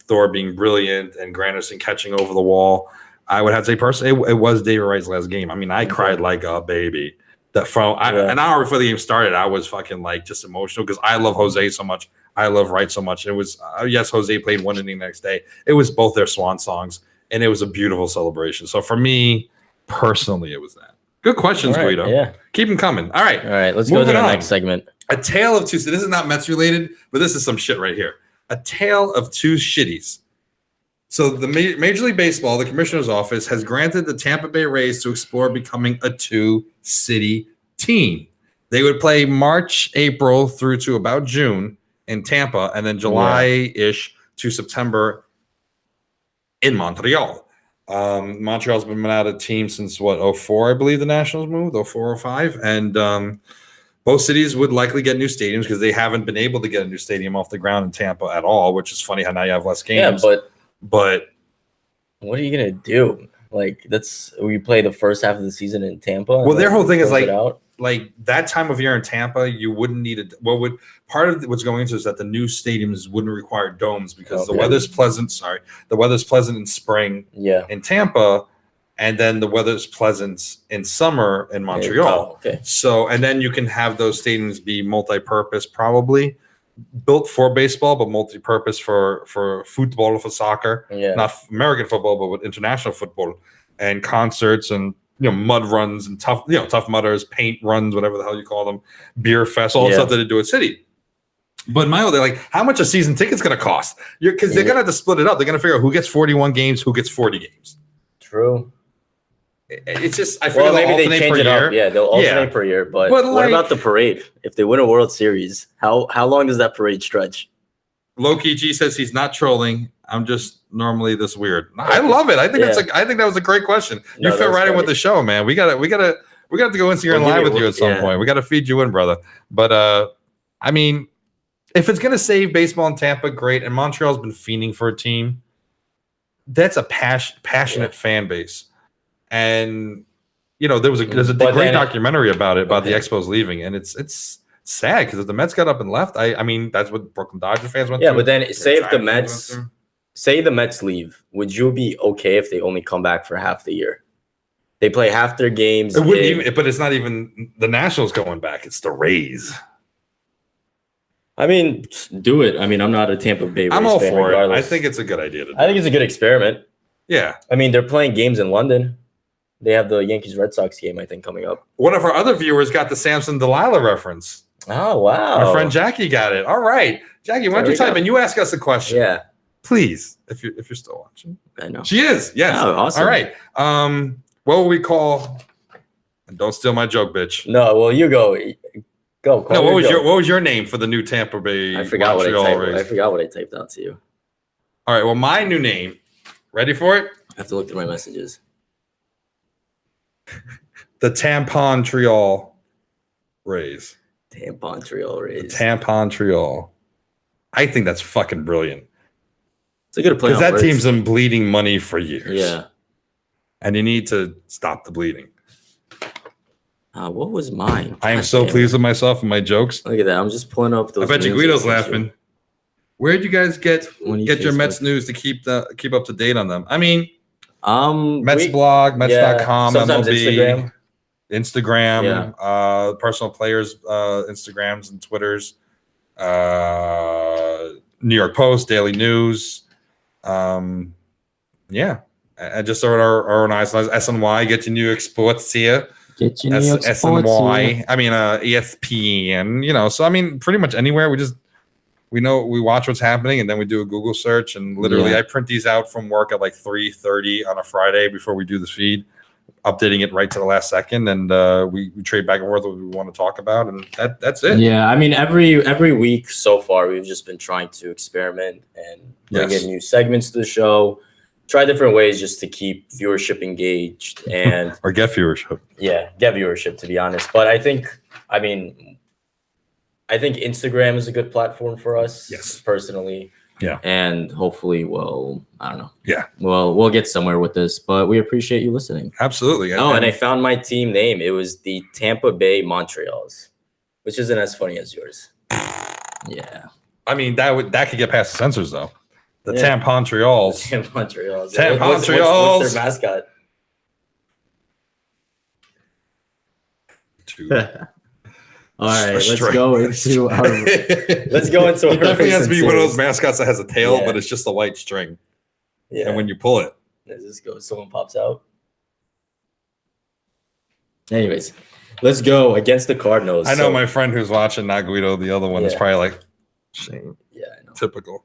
Thor being brilliant, and Granderson catching over the wall, I would have to say personally, it was David Wright's last game. I mean, I cried like a baby. That an hour before the game started, I was fucking just emotional because I love Jose so much. I love Wright so much. It was yes, Jose played one inning the next day. It was both their swan songs, and it was a beautiful celebration. So for me personally, it was that. Good questions, Guido. Yeah, keep them coming. All right. Let's go to the next segment. A tale of two. So this is not Mets related, but this is some shit right here. A tale of two shitties. So the Major League Baseball, the commissioner's office, has granted the Tampa Bay Rays to explore becoming a two-city team. They would play March, April through to about June in Tampa, and then July-ish to September in Montreal. Montreal's been out of team since, 04, I believe the Nationals moved, 04, 05. And both cities would likely get new stadiums because they haven't been able to get a new stadium off the ground in Tampa at all, which is funny how now you have less games. Yeah, but what are you going to do? We play the first half of the season in Tampa. Well, their whole thing is like that time of year in Tampa, you wouldn't need part of what's going into is that the new stadiums wouldn't require domes because the weather's pleasant. The weather's pleasant in spring in Tampa, and then the weather's pleasant in summer in Montreal. So, and then you can have those stadiums be multi-purpose, probably built for baseball, but multi-purpose for football, for soccer, not American football, but with international football and concerts and mud runs and tough mudders, paint runs, whatever the hell you call them, beer fest, all the stuff that they do at City. But they're like, how much a season ticket's going to cost? Because they're going to have to split it up. They're going to figure out who gets 41 games, who gets 40 games. True. It's just, I feel maybe they change it up. Yeah, they'll alternate per year. But what about the parade? If they win a World Series, how long does that parade stretch? Loki G says he's not trolling. I'm just normally this weird. I love it. I think I think that was a great question. You fit right in with the show, man. We gotta to go in here and live with you at some point. We gotta feed you in, brother. But I mean, if it's gonna save baseball in Tampa, great. And Montreal's been fiending for a team. That's a passionate fan base. And there's a great documentary about it, about the Expos leaving, and it's sad because if the Mets got up and left, I mean that's what Brooklyn Dodger fans went through. Yeah, but then say the Mets leave, would you be okay if they only come back for half the year? They play half their games. It wouldn't even, but it's not even the Nationals going back. It's the Rays. I mean, do it. I mean, I'm not a Tampa Bay Rays I'm all fan for regardless. it. I think it's a good idea to do. I think it's a good experiment. Yeah. I mean, they're playing games in London. They have the Yankees-Red Sox game, I think, coming up. One of our other viewers got the Samson Delilah reference. Oh, wow. Our friend Jackie got it. All right. Jackie, why don't you type in? You ask us a question. Yeah. Please, if you're still watching. I know. She is. Yes. Oh, awesome. All right. What will we call? And don't steal my joke, bitch. No, well, you go. Go. No, what was your name for the new Tampa Bay? I forgot what I typed out to you. All right. Well, my new name. Ready for it? I have to look through my messages. The Tampon Rays. Tampon Triol. I think that's fucking brilliant. It's a good play. Because that team's been bleeding money for years. Yeah. And you need to stop the bleeding. What was mine? I am so pleased with myself and my jokes. Look at that. I'm just pulling up those. I bet you Guido's laughing. Where'd you guys get your Mets news to keep up to date on them? I mean, Mets blog, Mets.com, sometimes MLB, Instagram, personal players, Instagrams and Twitters, New York Post, Daily News. I just started our own eyes. SNY, get your New York sports here. Get your New York sports SNY. I mean, ESPN. So I mean, pretty much anywhere. We watch what's happening, and then we do a Google search, and literally I print these out from work at like 3:30 on a Friday before we do the feed, updating it right to the last second, and we trade back and forth what we want to talk about, and that's it. Yeah, I mean, every week so far, we've just been trying to experiment and bring in new segments to the show, try different ways just to keep viewership engaged and or get viewership. Yeah, get viewership, to be honest. But I think Instagram is a good platform for us. Yes. Personally. Yeah. And hopefully I don't know. Yeah. Well, we'll get somewhere with this, but we appreciate you listening. Absolutely. And I found my team name. It was the Tampa Bay Montreals, which isn't as funny as yours. Yeah. I mean, that could get past the censors, though. The Tampon Triols. What's their mascot? All right, let's go into our. It definitely has to be one of those mascots that has a tail, but it's just a white string. Yeah. And when you pull it, someone pops out. Anyways, let's go against the Cardinals. I know my friend who's watching, not Guido. The other one is probably like, Sheyne. Yeah, I know. Typical.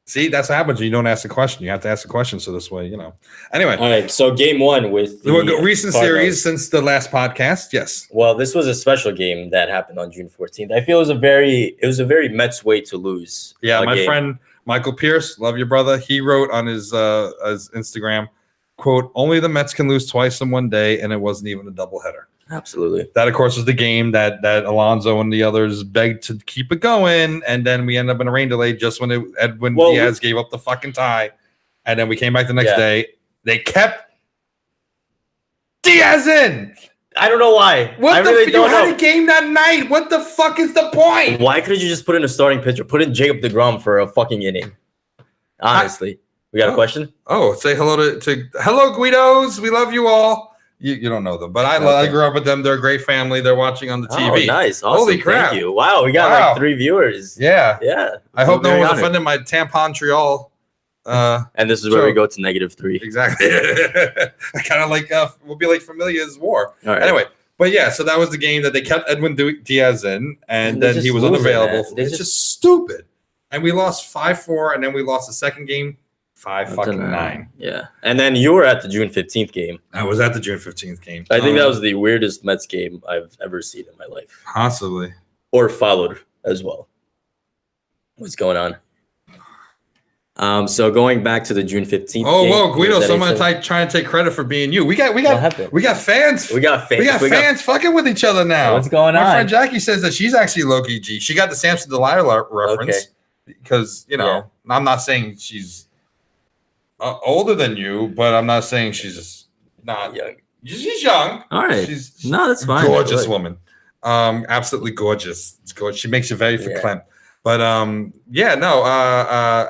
See, that's what happens when you don't ask the question. You have to ask the question, so this way, Anyway. All right, so game one with the recent series since the last podcast, yes. Well, this was a special game that happened on June 14th. I feel it was a very Mets way to lose. Yeah, my friend Michael Pierce, love your brother. He wrote on his Instagram, quote, "Only the Mets can lose twice in one day, and it wasn't even a doubleheader." Absolutely. That, of course, was the game that Alonso and the others begged to keep it going, and then we ended up in a rain delay just when Edwin Diaz gave up the fucking tie, and then we came back the next day. They kept Diaz in. I don't know why. You had a game that night. What the fuck is the point? Why couldn't you just put in a starting pitcher? Put in Jacob deGrom for a fucking inning. Honestly. We got a question? Oh, say hello to hello, Guidos. We love you all. You don't know them, but I grew up with them. They're a great family. They're watching on the TV. Oh, nice. Awesome. Holy crap. Thank you. Wow, we got like 3 viewers. Yeah. Yeah. I hope no one was offended my Tampon Triol And this is where we go to -3. Exactly. I kind of like will be like Familia's War. All right. Anyway, but yeah, so that was the game that they kept Edwin Diaz in, and then he was unavailable. It's just stupid. And we lost 5-4, and then we lost the second game 5-9. Yeah. And then you were at the June 15th game. I was at the June 15th game. I think that was the weirdest Mets game I've ever seen in my life. Possibly. Or followed as well. What's going on? So going back to the June 15th. Oh, game, whoa, Guido! Someone trying to take credit for being you. We got fans. We got fans fucking with each other now. What's going on? My friend Jackie says that she's actually low-key G. She got the Samson Delilah reference because I'm not saying she's older than you, but I'm not saying she's not young. She's young. All right. That's fine. Gorgeous woman. Absolutely gorgeous. It's gorgeous. She makes you very verklempt. But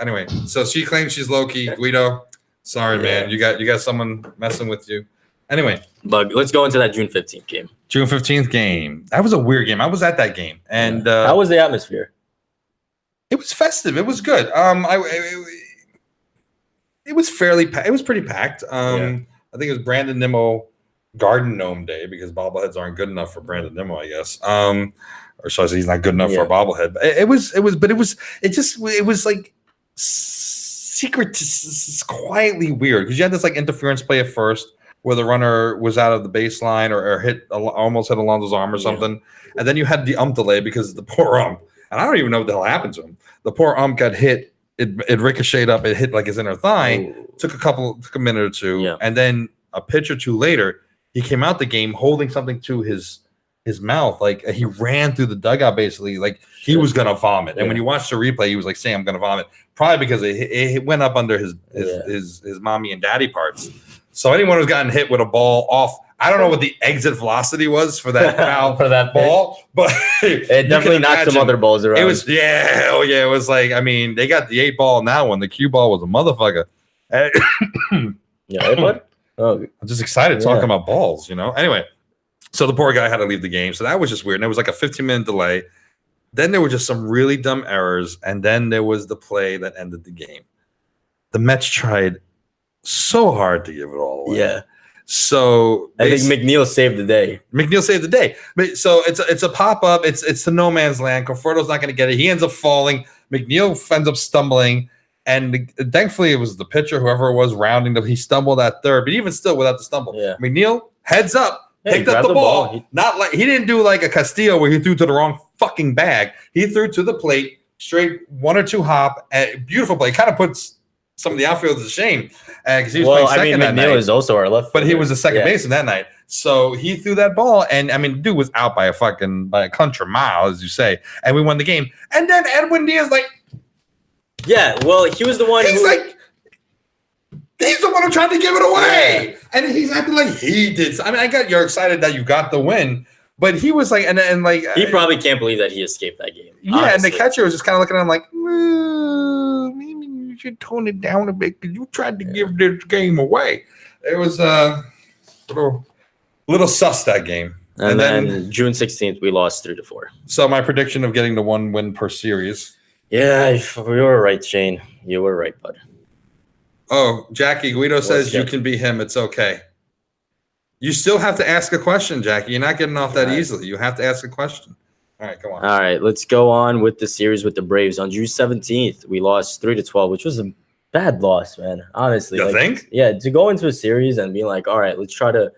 anyway, so she claims she's low-key. Guido, sorry, man. You got someone messing with you. Anyway. But let's go into that June 15th game. June 15th game. That was a weird game. I was at that game. And how was the atmosphere? It was festive. It was good. It was pretty packed. I think it was Brandon Nimmo Garden Gnome Day because bobbleheads aren't good enough for Brandon Nimmo, I guess. Or so I say he's not good enough for a bobblehead. But it was like secret, quietly weird because you had this like interference play at first where the runner was out of the baseline or almost hit Alonso's arm or something, and then you had the delay because of the poor ump, and I don't even know what the hell happened to him. The poor ump got hit. It ricocheted up. It hit like his inner thigh. Took a minute or two, and then a pitch or two later, he came out the game holding something to his mouth, like he ran through the dugout basically, like he was gonna vomit. And when you watch the replay, he was like saying, "I'm gonna vomit," probably because it went up under his mommy and daddy parts. So anyone who's gotten hit with a ball off, I don't know what the exit velocity was for that for that ball, but it definitely knocked some other balls around. It was it was like, I mean, they got the 8 ball now when the cue ball was a motherfucker. Bud? Oh, I'm just excited talking about balls, Anyway. So the poor guy had to leave the game. So that was just weird. And it was like a 15-minute delay. Then there were just some really dumb errors. And then there was the play that ended the game. The Mets tried so hard to give it all away. Yeah. So I think McNeil saved the day. So it's a pop-up. It's the no man's land. Conforto's not going to get it. He ends up falling. McNeil ends up stumbling. And thankfully, it was the pitcher, whoever it was, rounding. He stumbled at third. But even still, without the stumble. Yeah. McNeil, heads up. Picked up the ball. Not like he didn't do like a Castillo where he threw to the wrong fucking bag. He threw to the plate, straight 1 or 2 hop. Beautiful play. Kind of puts some of the outfielders to shame because he was playing second that night. McNeil is also our left, but he was a second baseman that night. So he threw that ball, and I mean, the dude was out by a country mile, as you say, and we won the game. And then Edwin Diaz, he was the one. He's the one who tried to give it away, and he's acting like he did. I mean, you're excited that you got the win, but he was like, and he probably can't believe that he escaped that game. Yeah, honestly. And the catcher was just kind of looking at him like, maybe you should tone it down a bit because you tried to give this game away. It was a little sus that game. And then June 16th, we lost 3-4. So my prediction of getting the 1 win per series. Yeah, you were right, Shane. You were right, bud. Oh, Jackie, Guido says you can be him. It's okay. You still have to ask a question, Jackie. You're not getting off that easily. You have to ask a question. All right, come on. All right, let's go on with the series with the Braves. On June 17th, we lost 3-12, which was a bad loss, man. Honestly. You think? Yeah, to go into a series and be like, all right, let's try to,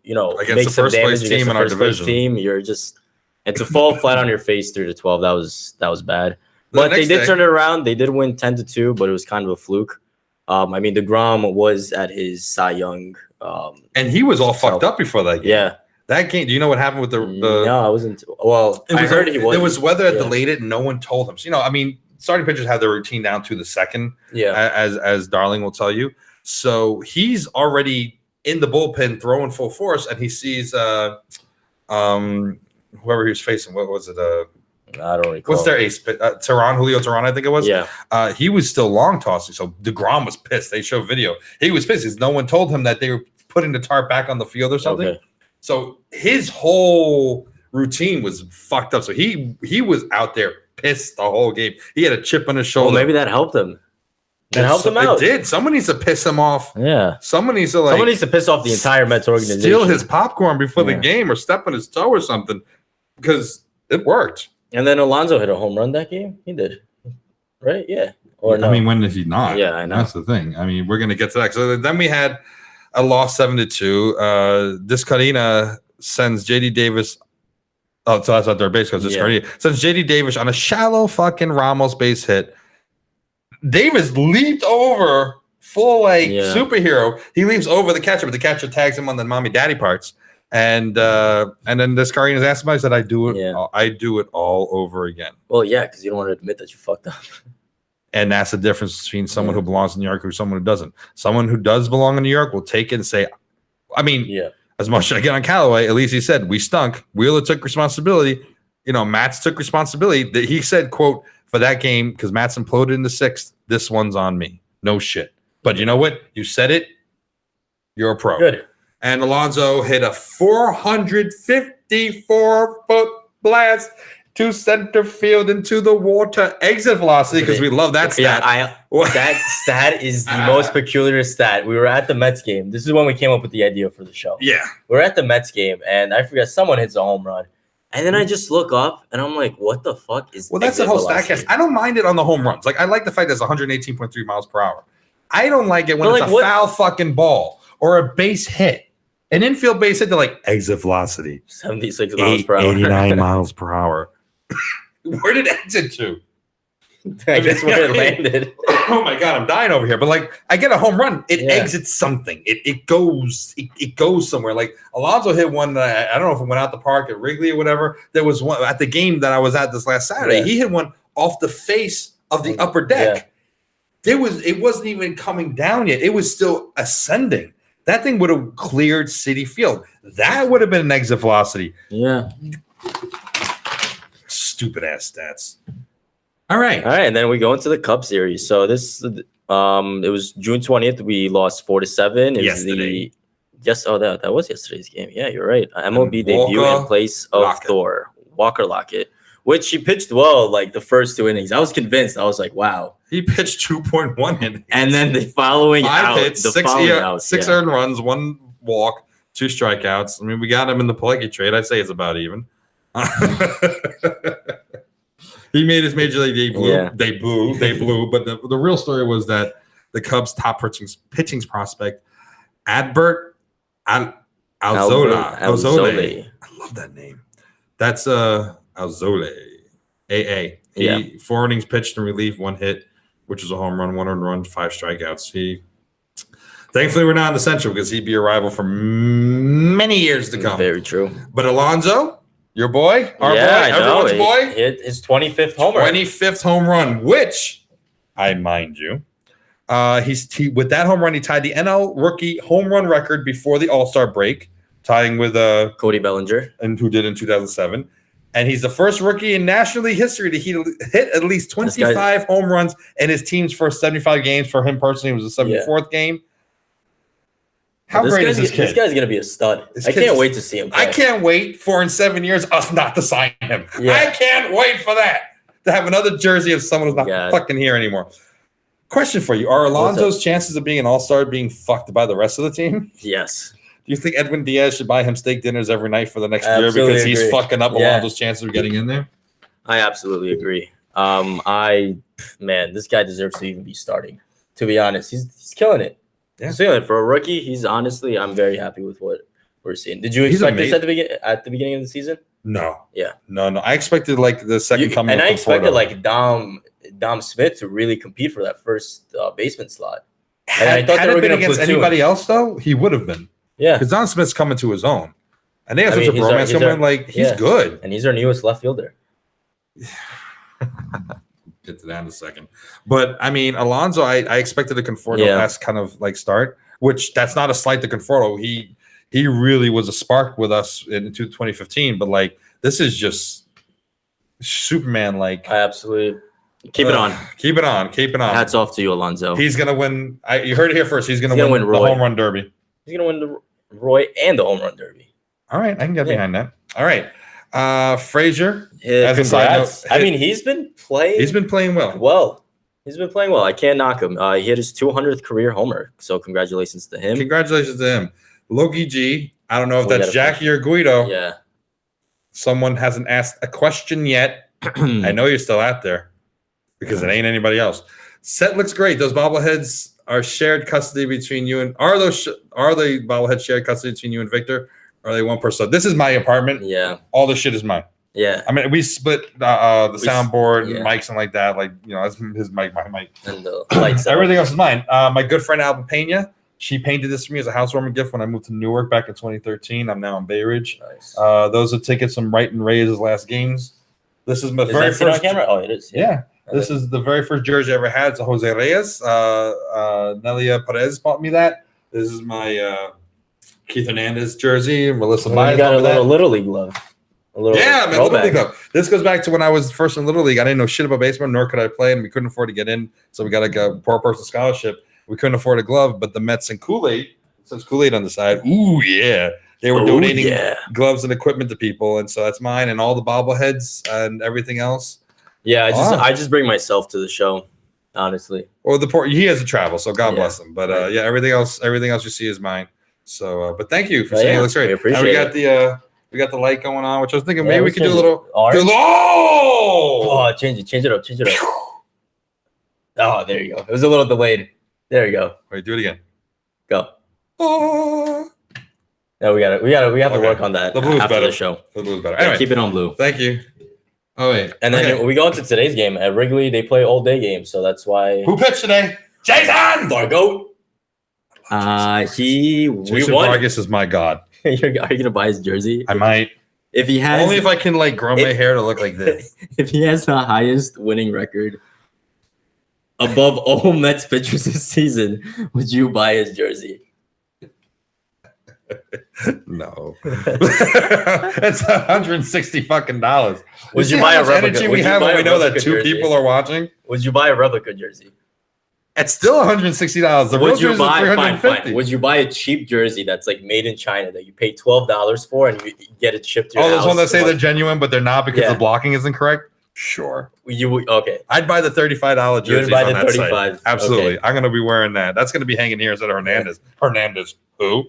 against make the some first damage place team in our division. And to fall flat on your face 3-12, that was bad. But they did turn it around. They did win 10-2, but it was kind of a fluke. I mean, DeGrom was at his Cy Young. And he was all fucked up before that game. Yeah. That game, do you know what happened with the No, I wasn't. Well, I heard he was. There was weather that delayed it, and no one told him. So, I mean, starting pitchers have their routine down to the second, as Darling will tell you. So he's already in the bullpen throwing full force, and he sees whoever he was facing. What was it? I don't recall. What's their ace? Julio Teheran, I think it was. Yeah. He was still long tossing, so DeGrom was pissed. They show video. He was pissed because no one told him that they were putting the tarp back on the field or something. Okay. So his whole routine was fucked up. So he was out there pissed the whole game. He had a chip on his shoulder. Well, maybe that helped him. and help them out. It did. Someone needs to piss him off. Yeah. Someone needs to someone needs to piss off the entire Mets organization. Steal his popcorn before the game or step on his toe or something, because it worked. And then Alonso hit a home run that game. He did, right? Yeah. Or no? I mean, when did he not? Yeah, I know. That's the thing. I mean, we're gonna get to that. So then we had a loss 7-2. This Carina sends JD Davis. Oh, so that's not their base because this Carina sends JD Davis on a shallow fucking Ramos base hit. Davis leaped over full superhero. He leaps over the catcher, but the catcher tags him on the mommy daddy parts. And then this Carina's asked him, I said, I do it all over again. Well, yeah, because you don't want to admit that you fucked up. And that's the difference between someone who belongs in New York and someone who doesn't. Someone who does belong in New York will take it and say, I mean, as much as I get on Callaway, at least he said, we stunk. Wheeler took responsibility. Mats took responsibility. That he said, quote, for that game, because Mats imploded in the 6th, this one's on me. No shit. But you know what? You said it. You're a pro. Good. And Alonso hit a 454-foot blast to center field into the water. Exit velocity, because we love that stat. That stat is the most peculiar stat. We were at the Mets game. This is when we came up with the idea for the show. Yeah. We're at the Mets game, and I forget, someone hits a home run. And then I just look up, and I'm like, what the fuck is that's the whole StatCast. I don't mind it on the home runs. Like, I like the fact that it's 118.3 miles per hour. I don't like it when it's a foul fucking ball or a base hit. An infield base hit, they're like, exit velocity. 76 miles per hour. 89 miles per hour. Where did it exit to? I guess where it landed. Oh my God, I'm dying over here. But like, I get a home run. It exits something. It goes somewhere. Like Alonso hit one that I don't know if it went out the park at Wrigley or whatever. There was one at the game that I was at this last Saturday. Yeah. He hit one off the face of the upper deck. Yeah. It wasn't even coming down yet. It was still ascending. That thing would have cleared Citi Field. That would have been an exit velocity. Yeah. Stupid ass stats. All right. And then we go into the Cub series. So this, it was June 20th. We lost 4-7. Yesterday. That was yesterday's game. Yeah, you're right. MLB debut in place of Thor, Walker Lockett, which he pitched well. Like the first 2 innings, I was convinced. I was like, wow. He pitched 2.1 innings, and then the following 5 hits, 6 earned runs, 1 walk, 2 strikeouts. I mean, we got him in the Pelegi trade. I'd say it's about even. He made his major league debut. But the real story was that the Cubs' top pitching prospect, Adbert Alzolay. I love that name. That's Alzolay. AA. He 4 innings pitched in relief, 1 hit, which was a home run, 1 earned run, 5 strikeouts. Thankfully, we're not in the Central because he'd be a rival for many years to come. Very true. But Alonso, your boy, our boy, everyone's boy, hit his 25th home run. 25th home run, which, I mind you, with that home run, he tied the NL rookie home run record before the All-Star break, tying with Cody Bellinger, and who did in 2007. And he's the first rookie in National League history to hit at least 25 home runs in his team's first 75 games. For him personally, it was the 74th game. How great is this kid? This guy's going to be a stud. I can't wait to see him play. I can't wait for in 7 years us not to sign him. Yeah. I can't wait for that. To have another jersey of someone who's not fucking here anymore. Question for you. Are Alonso's chances of being an all-star being fucked by the rest of the team? Yes. Do you think Edwin Diaz should buy him steak dinners every night for the next year because he's fucking up Alonso's chances of getting in there? I absolutely agree. This guy deserves to even be starting. To be honest, he's killing it. Yeah. He's killing it. For a rookie, I'm very happy with what we're seeing. Did you expect this at the beginning of the season? No. Yeah. No. I expected like the second coming. And I expected like Dom Smith to really compete for that first baseman slot. And I thought they were going to against anybody else though. He would have been. Yeah, because Don Smith's coming to his own, and they have such a bromance coming. Like he's good, and he's our newest left fielder. Get to that in a second, but I mean Alonso, I expected a Conforto-esque kind of like start, which that's not a slight to Conforto. He really was a spark with us in 2015, but like this is just Superman. Like I absolutely keep it on. Hats off to you, Alonso. He's gonna win. You heard it here first. He's gonna win the home run derby. He's going to win the Roy and the home run derby. All right. I can get behind that. All right. Frazier. As a side note, he's been playing. He's been playing well. He's been playing well. I can't knock him. He hit his 200th career homer, so congratulations to him. Congratulations to him. Loki G. I don't know if that's Jackie or Guido. Yeah. Someone hasn't asked a question yet. I know you're still out there because it ain't anybody else. Set looks great. Those bobbleheads are shared custody between you and are the bobbleheads shared custody between you and Victor? Or are they one person? So this is my apartment. Yeah. All the shit is mine. Yeah. I mean, we split the soundboard, mics, and like that. Like, you know, that's his mic, my mic, and the lights. Everything else is mine. My good friend Alba Pena, she painted this for me as a housewarming gift when I moved to Newark back in 2013. I'm now in Bay Ridge. Nice. Those are tickets from Wright and Reyes' last games. This is my very first camera. Oh, it is. Yeah. This is the very first jersey I ever had. It's a Jose Reyes. Nelia Perez bought me that. This is my Keith Hernandez jersey. Melissa Myers got a little league glove. Man, Little League glove. This goes back to when I was first in Little League. I didn't know shit about baseball, nor could I play, and we couldn't afford to get in. So we got like a poor person scholarship. We couldn't afford a glove, but the Mets and Kool-Aid, since Kool-Aid on the side, they were donating gloves and equipment to people, and so that's mine and all the bobbleheads and everything else. Yeah, I just bring myself to the show, honestly. Well, he has to travel, so God bless him. But everything else you see is mine. So, but thank you for saying it looks great. We got the light going on, which I was thinking maybe we could do a little. Change it up. Oh, there you go. It was a little delayed. There you go. Wait, do it again. Go. Oh. No, we have to work on that. The blue's after better. The show. The blue's better. Anyway, keep it on blue. Thank you. Oh wait, and then we go into today's game at Wrigley. They play all day games, so that's why. Who pitched today? Jason Vargo. Jason Vargas is my god. Are you gonna buy his jersey? I might. If he has, only if I can like grow my hair to look like this. If he has the highest winning record above all Mets pitchers this season, would you buy his jersey? No. It's $160 fucking dollars. Would you buy a replica? Energy we have when we know that two people are watching. Would you buy a replica jersey? It's still $160. The real jersey is $350. Fine. Would you buy a cheap jersey that's like made in China that you pay $12 for and you get it shipped to your house? Those ones that say they're genuine, but they're not because the blocking isn't correct? Sure. You would, okay. I'd buy the $35 jersey. You would buy the 35. Absolutely. Okay. I'm going to be wearing that. That's going to be hanging here instead of Hernandez. Hernandez, who?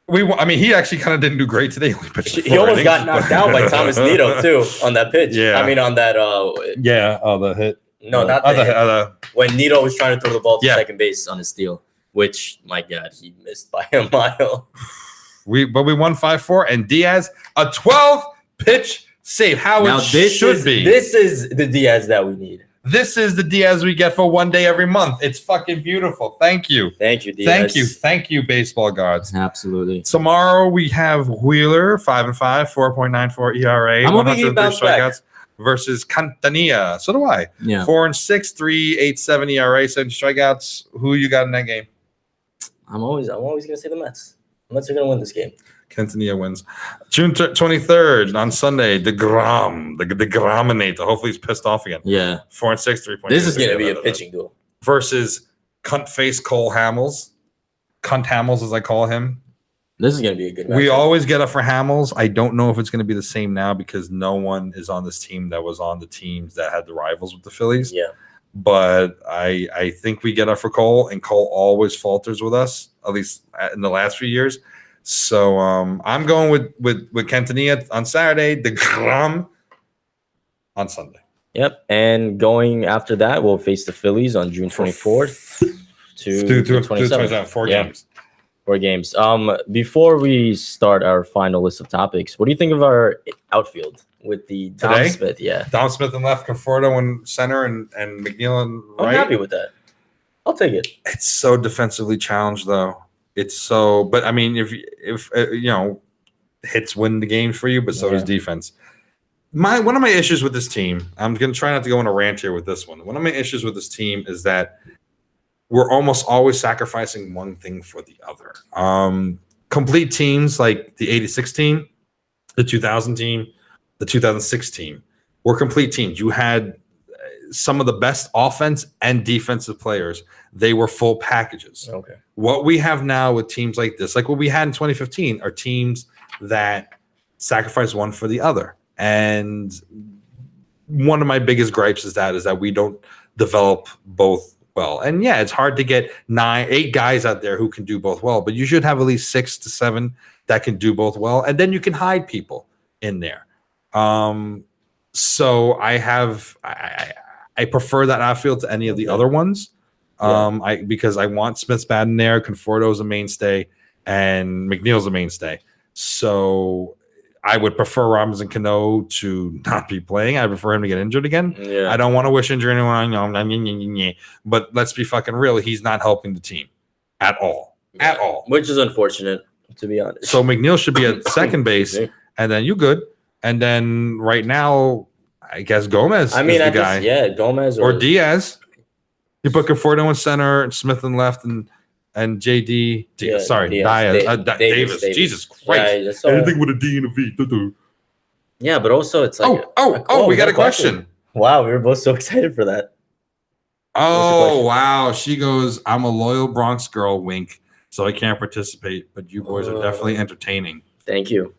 He actually kind of didn't do great today. He almost got knocked out by Thomas Nido too on that pitch. Yeah. On that. The hit. No, not the hit. When Nido was trying to throw the ball to second base on his steal, which, my God, he missed by a mile. We won 5-4, and Diaz a 12-pitch save. Should be. This is the Diaz that we need. This is the Diaz we get for one day every month. It's fucking beautiful. Thank you. Thank you, Diaz. Thank you, baseball gods. Absolutely. Tomorrow we have Wheeler, 5-5, 4.94 ERA, 103 strikeouts versus Cantania. So do I. Yeah. 4-6, 3.87 ERA, 7 strikeouts. Who you got in that game? I'm always gonna say the Mets. The Mets are gonna win this game. Cantania wins. June 23rd on Sunday. the Graminator. Hopefully he's pissed off again. Yeah. 4-6, 3.2. This is going to be a pitching duel. Versus cunt face Cole Hamels. Cunt Hamels, as I call him. This is going to be a good match. We always get up for Hamels. I don't know if it's going to be the same now because no one is on this team that was on the teams that had the rivals with the Phillies. Yeah. But I think we get up for Cole, and Cole always falters with us, at least in the last few years. So I'm going with Cantania on Saturday, the Gram on Sunday. Yep, and going after that, we'll face the Phillies on June 24th to 27th. 4 games. 4 games. Before we start our final list of topics, what do you think of our outfield with the Dom Smith? Yeah, Dom Smith and left, Conforto in center, and McNeil and right. I'm happy with that. I'll take it. It's so defensively challenged, though. It's so, but I mean, if hits win the games for you, but so does defense. One of my issues with this team, I'm going to try not to go on a rant here with this one. One of my issues with this team is that we're almost always sacrificing one thing for the other. Complete teams like the 86 team, the 2000 team, the 2006 team were complete teams. You had some of the best offense and defensive players. They were full packages. Okay. What we have now with teams like this, like what we had in 2015, are teams that sacrifice one for the other. And one of my biggest gripes is that we don't develop both well. And yeah, it's hard to get 8 guys out there who can do both well, but you should have at least 6 to 7 that can do both well, and then you can hide people in there. So I prefer that outfield to any of the other ones. Because I want Smith's bat in there, Conforto's a mainstay, and McNeil's a mainstay. So I would prefer Robinson Cano to not be playing. I prefer him to get injured again. Yeah. I don't want to wish injury anyone. But let's be fucking real. He's not helping the team at all. At all. Which is unfortunate, to be honest. So McNeil should be at second base, and then you good. And then right now, I guess Gomez is the guy. Gomez or Diaz. You put Conforto in center, Smith in left, and JD. Diaz. Davis. Jesus Christ! Anything with a D and a V. Yeah, but also it's like we got a question. Wow, we were both so excited for that. Oh wow, she goes, I'm a loyal Bronx girl, wink, so I can't participate, but you boys are definitely entertaining. Thank you.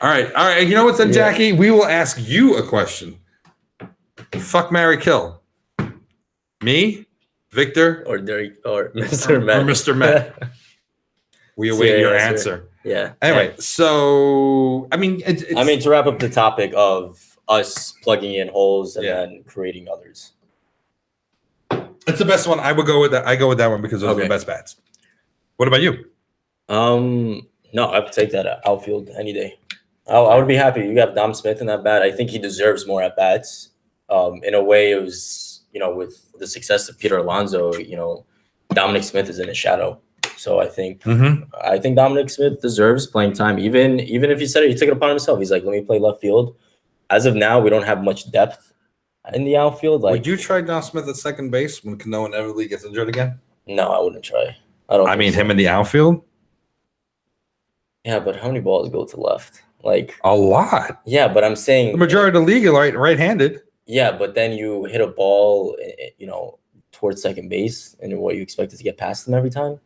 All right. You know what then, Jackie? We will ask you a question. Fuck, marry, kill. Me, Victor, or Mr. Met. Or Mr. Met. We await your answer. Yeah. Anyway, so I mean, to wrap up the topic of us plugging in holes and then creating others. It's the best one. I would go with that. I go with that one because those are the best bats. What about you? No, I would take that outfield any day. I would be happy. You have Dom Smith in that bat. I think he deserves more at bats. In a way, it was, with the success of Peter Alonso, Dominic Smith is in his shadow. So I think Dominic Smith deserves playing time. Even if he said it, he took it upon himself. He's like, let me play left field. As of now, we don't have much depth in the outfield. Like, would you try Dom Smith at second base when Cano inevitably gets injured again? No, I wouldn't try. Him in the outfield? Yeah, but how many balls go to left? Like a lot. Yeah, but I'm saying the majority of the league are right-handed. Yeah, but then you hit a ball, towards second base, and what you expect is to get past them every time.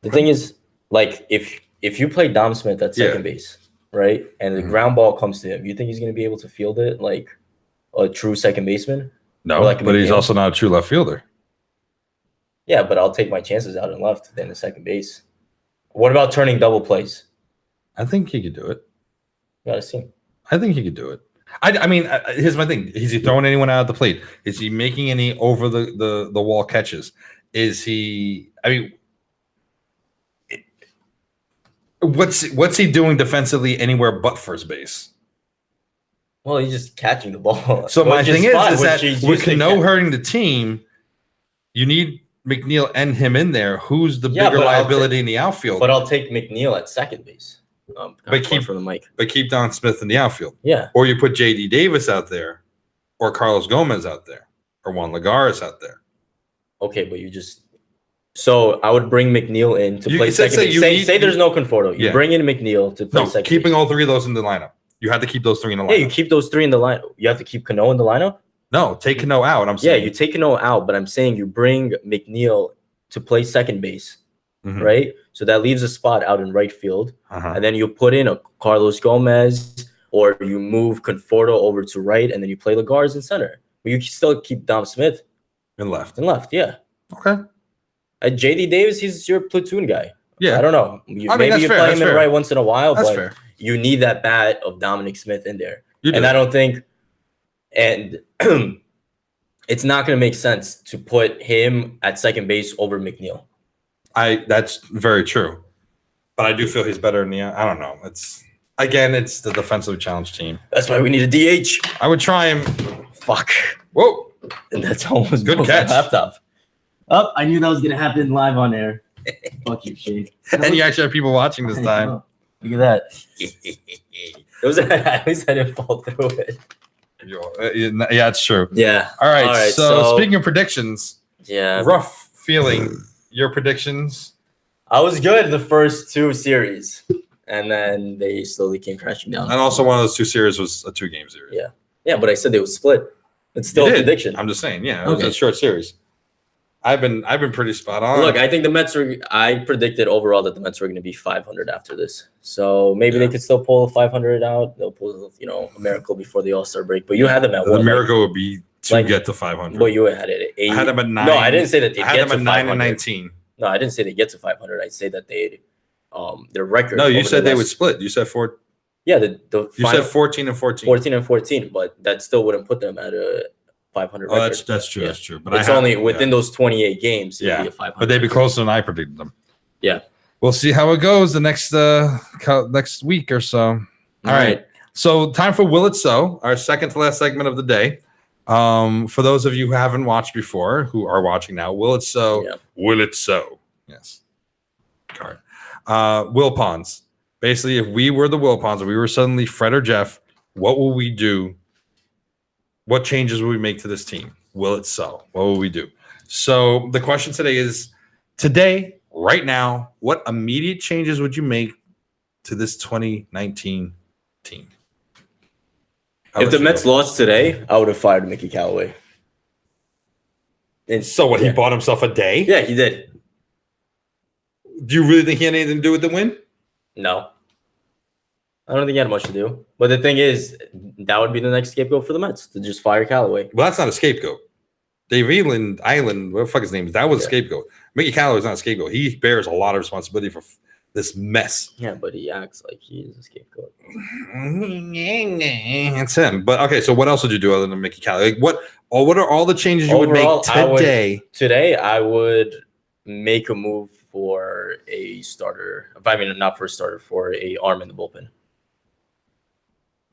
The thing is, like, if you play Dom Smith at second base, right, and the ground ball comes to him, you think he's going to be able to field it like a true second baseman? No, but he's also not a true left fielder. Yeah, but I'll take my chances out in left than the second base. What about turning double plays? I think he could do it. You gotta see. I think he could do it. I mean, here's my thing: is he throwing anyone out of the plate? Is he making any over the wall catches? Is he? I mean, what's he doing defensively anywhere but first base? Well, he's just catching the ball. So my thing is that with Cano hurting the team, you need McNeil and him in there. Who's the bigger liability in the outfield? But I'll take McNeil at second base. But keep Don Smith in the outfield. Yeah. Or you put JD Davis out there, or Carlos Gomez out there, or Juan Lagares out there. Okay, but so I would bring McNeil in to play second base. Say there's no Conforto. You bring in McNeil to play second keeping base. all three of those in the lineup. You have to keep those three in the lineup. Yeah, you keep those three in the lineup. You have to keep Cano in the lineup? No, take Cano out. I'm saying. Yeah, you take Cano out, but I'm saying you bring McNeil to play second base, right? So that leaves a spot out in right field. And then you put in a Carlos Gomez, or you move Conforto over to right, and then you play Lagares in center. But you still keep Dom Smith in left. Yeah. Okay. JD Davis, he's your platoon guy. Yeah. I don't know. Maybe you play him in right once in a while, that's but fair. You need that bat of Dominic Smith in there. And I don't think, and it's not going to make sense to put him at second base over McNeil. That's very true. But I do feel he's better in the, I don't know. It's the defensive challenge team. That's why we need a DH. I would try him. Fuck. Whoa. And that's almost good catch. Laptop. Oh, I knew that was going to happen live on air. Fuck you, Sheyne. And you actually have people watching this time. Look at that. At least I didn't fall through it. Yeah, it's true. Yeah. All right. So speaking of predictions, rough feeling. Your predictions? I was good the first two series, and then they slowly came crashing down. And also, one of those two series was a 2-game series. Yeah, but I said they would split. It's still a prediction. I'm just saying. Yeah, it was a short series. I've been pretty spot on. Look, I think the Mets are. I predicted overall that the Mets were going to be 500 after this, so maybe they could still pull 500 out. They'll pull, a miracle before the All-Star break. But you had them at the what? miracle would be to get to 500. Well, you had it at 8. I had them at 9. No, I didn't say that they I had get them to at 9 500. and 19. No, I didn't say they get to 500. I say that they, their record. No, you said they would split. You said 4. Yeah, you said 14 and 14. 14 and 14, but that still wouldn't put them at a 500 record. That's true. Yeah. That's true. But it's only within those 28 games. Yeah, be a 500 but they'd be closer than I predicted them. Yeah, we'll see how it goes the next week or so. All right. So time for Will It So, our second to last segment of the day. For those of you who haven't watched before, who are watching now, Will It So? Yeah. Will It So? Yes. Card. Will Pawns. Basically, if we were the Will Pawns and we were suddenly Fred or Jeff, what will we do? What changes will we make to this team? Will it so? What will we do? So the question today is, today, right now, what immediate changes would you make to this 2019 team? If the Mets lost today, I would have fired Mickey Callaway. And so what? He bought himself a day? Yeah, he did. Do you really think he had anything to do with the win? No. I don't think he had much to do. But the thing is, that would be the next scapegoat for the Mets, to just fire Callaway. Well, that's not a scapegoat. Dave Island, what the fuck his name is, that was a scapegoat. Mickey Callaway is not a scapegoat. He bears a lot of responsibility for this mess. Yeah, but he acts like he is a scapegoat. It's him. But okay, so what else would you do other than Mickey Callaway? Like what are all the changes you would make today? Today, I would make a move for a starter. I mean, not for a starter, for a arm in the bullpen.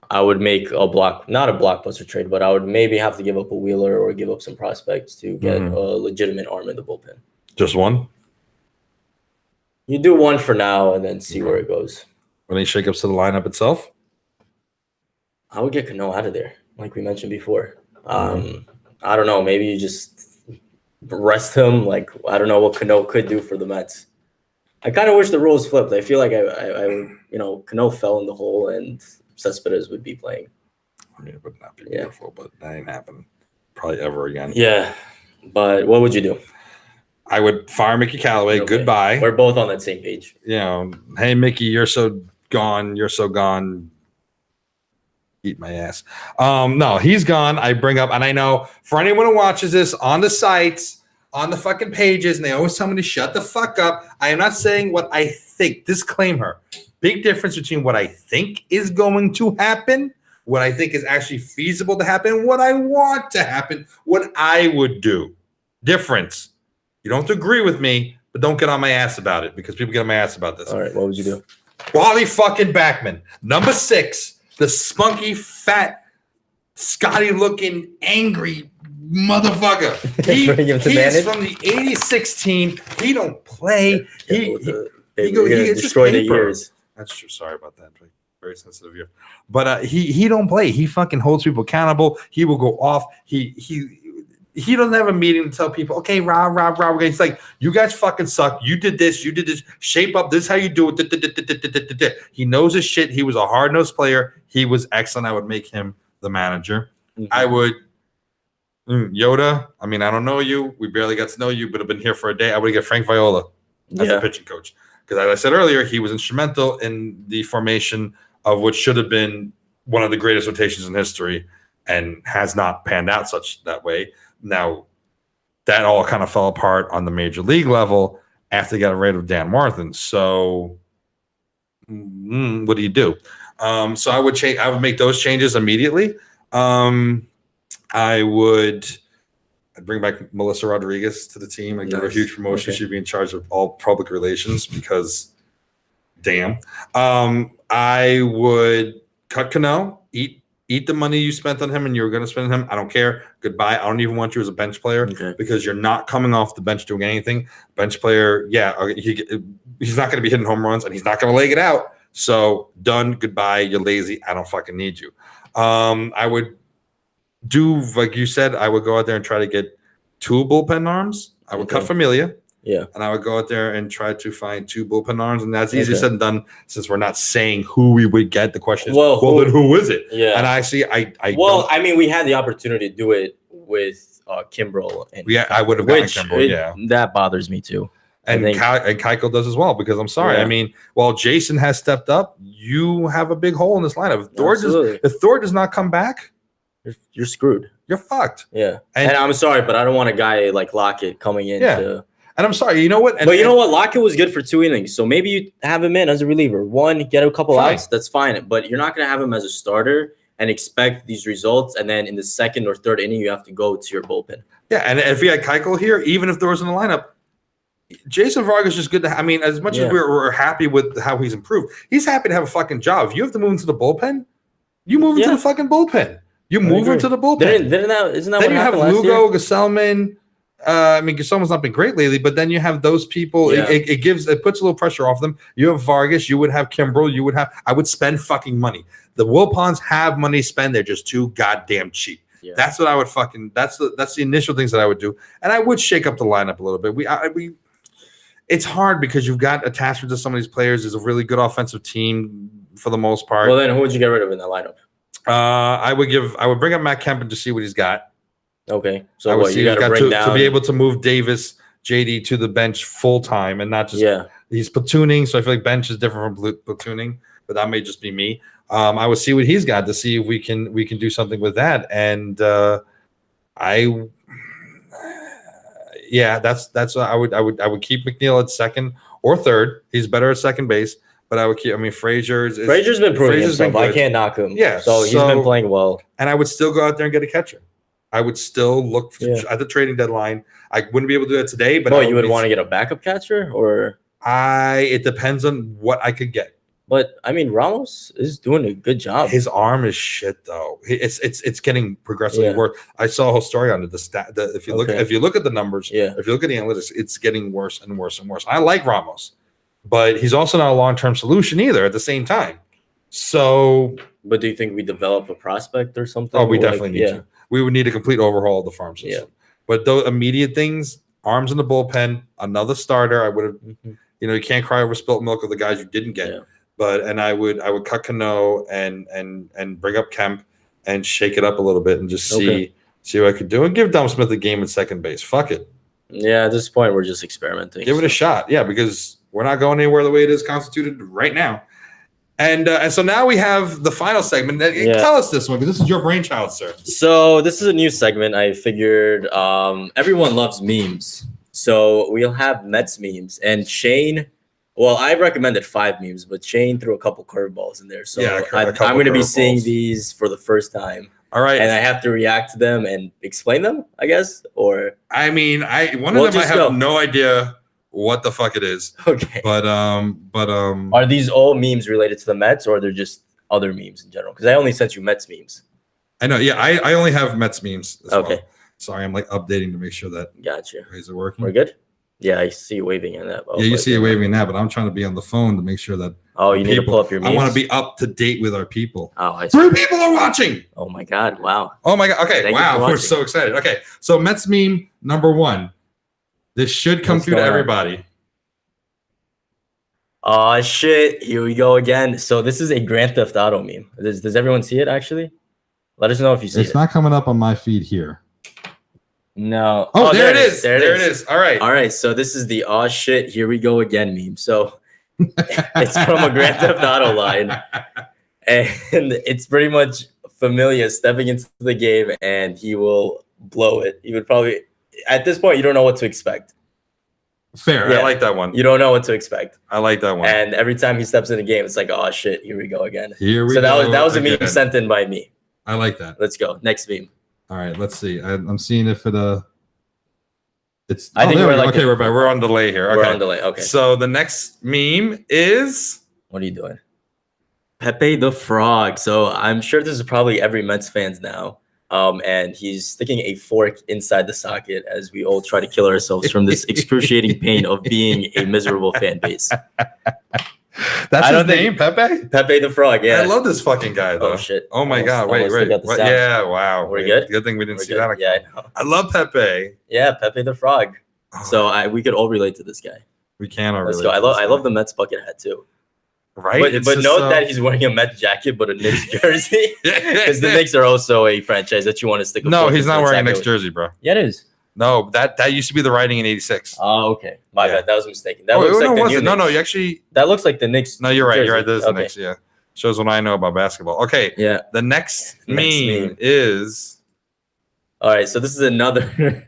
I would make not a blockbuster trade, but I would maybe have to give up a Wheeler or give up some prospects to get a legitimate arm in the bullpen. Just one? You do one for now and then see where it goes. Any shakeups to the lineup itself? I would get Cano out of there, like we mentioned before. I don't know. Maybe you just rest him. Like, I don't know what Cano could do for the Mets. I kind of wish the roles flipped. I feel like Cano fell in the hole and Cespedes would be playing. I mean, it would not be beautiful, but that ain't happening probably ever again. Yeah, but what would you do? I would fire Mickey Callaway. Okay. Goodbye. We're both on that same page. Hey, Mickey, you're so gone. You're so gone. Eat my ass. No, he's gone. I bring up, and I know for anyone who watches this on the sites, on the fucking pages, and they always tell me to shut the fuck up. I am not saying what I think. Disclaimer. Big difference between what I think is going to happen, what I think is actually feasible to happen, what I want to happen, what I would do. Difference. You don't have to agree with me, but don't get on my ass about it because people get on my ass about this. All right, what would you do? Wally fucking Backman. Number 6, the spunky, fat, Scotty-looking, angry motherfucker. He is from the 86 team. He don't play. He gets destroyed the years. That's true. Sorry about that. Very sensitive here. But he don't play. He fucking holds people accountable. He will go off. He doesn't have a meeting to tell people, okay, rah. He's like, you guys fucking suck. You did this. Shape up. This is how you do it. He knows his shit. He was a hard-nosed player. He was excellent. I would make him the manager. Mm-hmm. I would Yoda. I mean, I don't know you. We barely got to know you, but I've been here for a day. I would get Frank Viola as the pitching coach. Because as I said earlier, he was instrumental in the formation of what should have been one of the greatest rotations in history and has not panned out that way. Now, that all kind of fell apart on the major league level after they got rid of Dan Martin. So what do you do? So I would make those changes immediately. I'd bring back Melissa Rodriguez to the team and give her a huge promotion. Okay. She'd be in charge of all public relations because, damn. I would cut Cano, eat the money you spent on him and you were going to spend on him. I don't care. Goodbye. I don't even want you as a bench player because you're not coming off the bench doing anything. Bench player, he's not going to be hitting home runs and he's not going to leg it out. So done. Goodbye. You're lazy. I don't fucking need you. I would do like you said. I would go out there and try to get 2 bullpen arms. I would cut Familia. Yeah. And I would go out there and try to find 2 bullpen arms. And that's easier said than done since we're not saying who we would get. The question is, then who is it? Yeah. And I mean, we had the opportunity to do it with Kimbrel. And Yeah, I would have gotten which Kimbrel. Yeah, that bothers me too. and Keiko does as well, because I'm sorry. Yeah. I mean, while Jason has stepped up, you have a big hole in this lineup. Absolutely. If Thor does not come back, you're screwed. You're fucked. Yeah, and I'm sorry, but I don't want a guy like Lockett coming in. Yeah. And I'm sorry, you know what? But you know what? Lockett was good for 2 innings, so maybe you have him in as a reliever. One, get a couple outs, that's fine. But you're not going to have him as a starter and expect these results, and then in the 2nd or 3rd inning, you have to go to your bullpen. Yeah, and if you had Keuchel here, even if there was in the lineup, Jason Vargas is just good to. I mean, as much as we're happy with how he's improved, he's happy to have a fucking job. If you have to move into the bullpen, you move into the fucking bullpen. You move into the bullpen. Isn't that then what happened last year? Then you have Lugo, Gesellman. I mean, Gesellman's not been great lately, but then you have those people. Yeah. It puts a little pressure off them. You have Vargas. You would have Kimbrel. I would spend fucking money. The Wilpons have money to spend. They're just too goddamn cheap. Yeah. That's what I would fucking. That's the initial things that I would do, and I would shake up the lineup a little bit. It's hard because you've got attachment to some of these players. There's a really good offensive team for the most part. Well, then who would you get rid of in that lineup? I would bring up Matt Kemp to see what he's got. Okay, so you got to bring down to be able to move Davis, JD to the bench full time and not just he's platooning. So I feel like bench is different from platooning, but that may just be me. I would see what he's got to see if we can do something with that. And that's what I would keep McNeil at 2nd or 3rd. He's better at second base. But I would keep. I mean, Frazier's been proving himself. I can't knock him. Yeah, so he's been playing well. And I would still go out there and get a catcher. I would still look at the trading deadline. I wouldn't be able to do that today. But you would want to get a backup catcher, or it depends on what I could get. But I mean, Ramos is doing a good job. His arm is shit though. It's getting progressively worse. I saw a whole story on it. If you look at the numbers, if you look at the analytics, it's getting worse and worse and worse. I like Ramos. But he's also not a long-term solution either at the same time. So, but do you think we develop a prospect or something? Oh, we definitely need to. We would need a complete overhaul of the farm system. Yeah. But those immediate things, arms in the bullpen, another starter. I would have, you can't cry over spilt milk of the guys you didn't get. Yeah. I would cut Cano and bring up Kemp and shake it up a little bit and just see what I could do and give Dom Smith a game at second base. Fuck it. Yeah, at this point we're just experimenting. Give it a shot. Yeah, because we're not going anywhere the way it is constituted right now. And so now we have the final segment. Tell us this one, because this is your brainchild, sir. So this is a new segment. I figured everyone loves memes. So we'll have Mets memes. And Sheyne, well, I recommended 5 memes, but Sheyne threw a couple curveballs in there. So I'm going to be seeing these for the first time. All right. And I have to react to them and explain them, I guess? Or I mean, one of them I have no idea what the fuck it is. Okay. But are these all memes related to the Mets, or they're just other memes in general? Because I only sent you Mets memes. I know. Yeah, I only have Mets memes as okay. Well. Sorry, I'm updating to make sure that gotcha. Is it working? We're good? Yeah, I see you waving in that. Yeah, you see you waving in that, but I'm trying to be on the phone to make sure that you need to pull up your memes. I want to be up to date with our people. Oh, I see. 3 people are watching. Oh my God. Wow. Oh my God. Okay. Wow. We're so excited. Okay. So Mets meme number 1. This should come through to everybody. Oh shit! Here we go again. So this is a Grand Theft Auto meme. Does everyone see it? Actually, let us know if you see it. It's not coming up on my feed here. No. Oh, there it is. There it is. All right. So this is the "oh shit, here we go again" meme. So it's from a Grand Theft Auto line, and it's pretty much Familia stepping into the game, and he will blow it. He would probably, at this point, you don't know what to expect. Fair. Yeah. I like that one. You don't know what to expect. I like that one. And every time he steps in the game, it's like, oh shit, here we go again. Here we go. So that was a meme sent in by me. I like that. Let's go. Next meme. All right, let's see. I'm seeing if it it's I think we're like okay, we're on delay here. Okay. We're on delay. Okay. So the next meme is what are you doing? Pepe the Frog. So I'm sure this is probably every Mets fans now. And he's sticking a fork inside the socket as we all try to kill ourselves from this excruciating pain of being a miserable fan base. That's his name, Pepe? Pepe the Frog, yeah. I love this fucking guy, though. Oh, shit. Oh, my God. Wait. Yeah, wow. We're good? Good thing we didn't see that. Yeah, I know. I love Pepe. Yeah, Pepe the Frog. So we could all relate to this guy. We can all relate. Let's go. I love the Mets bucket hat, too. right? But It's but just note so- that he's wearing a Mets jacket, but a Knicks jersey, because the Knicks are also a franchise that you want to stick. No, he's not wearing a exactly Knicks jersey, bro. Yeah, it is. No, that used to be the writing in '86. Oh, okay. My Yeah. bad. That was mistaken. That Oh, looks no, like the was new it? No, Knicks. you actually. That looks like the Knicks. No, you're right. jersey. You're right. This is the Okay. Knicks. Yeah, shows what I know about basketball. Okay. Yeah. The next Next meme meme. is. All right. So this is another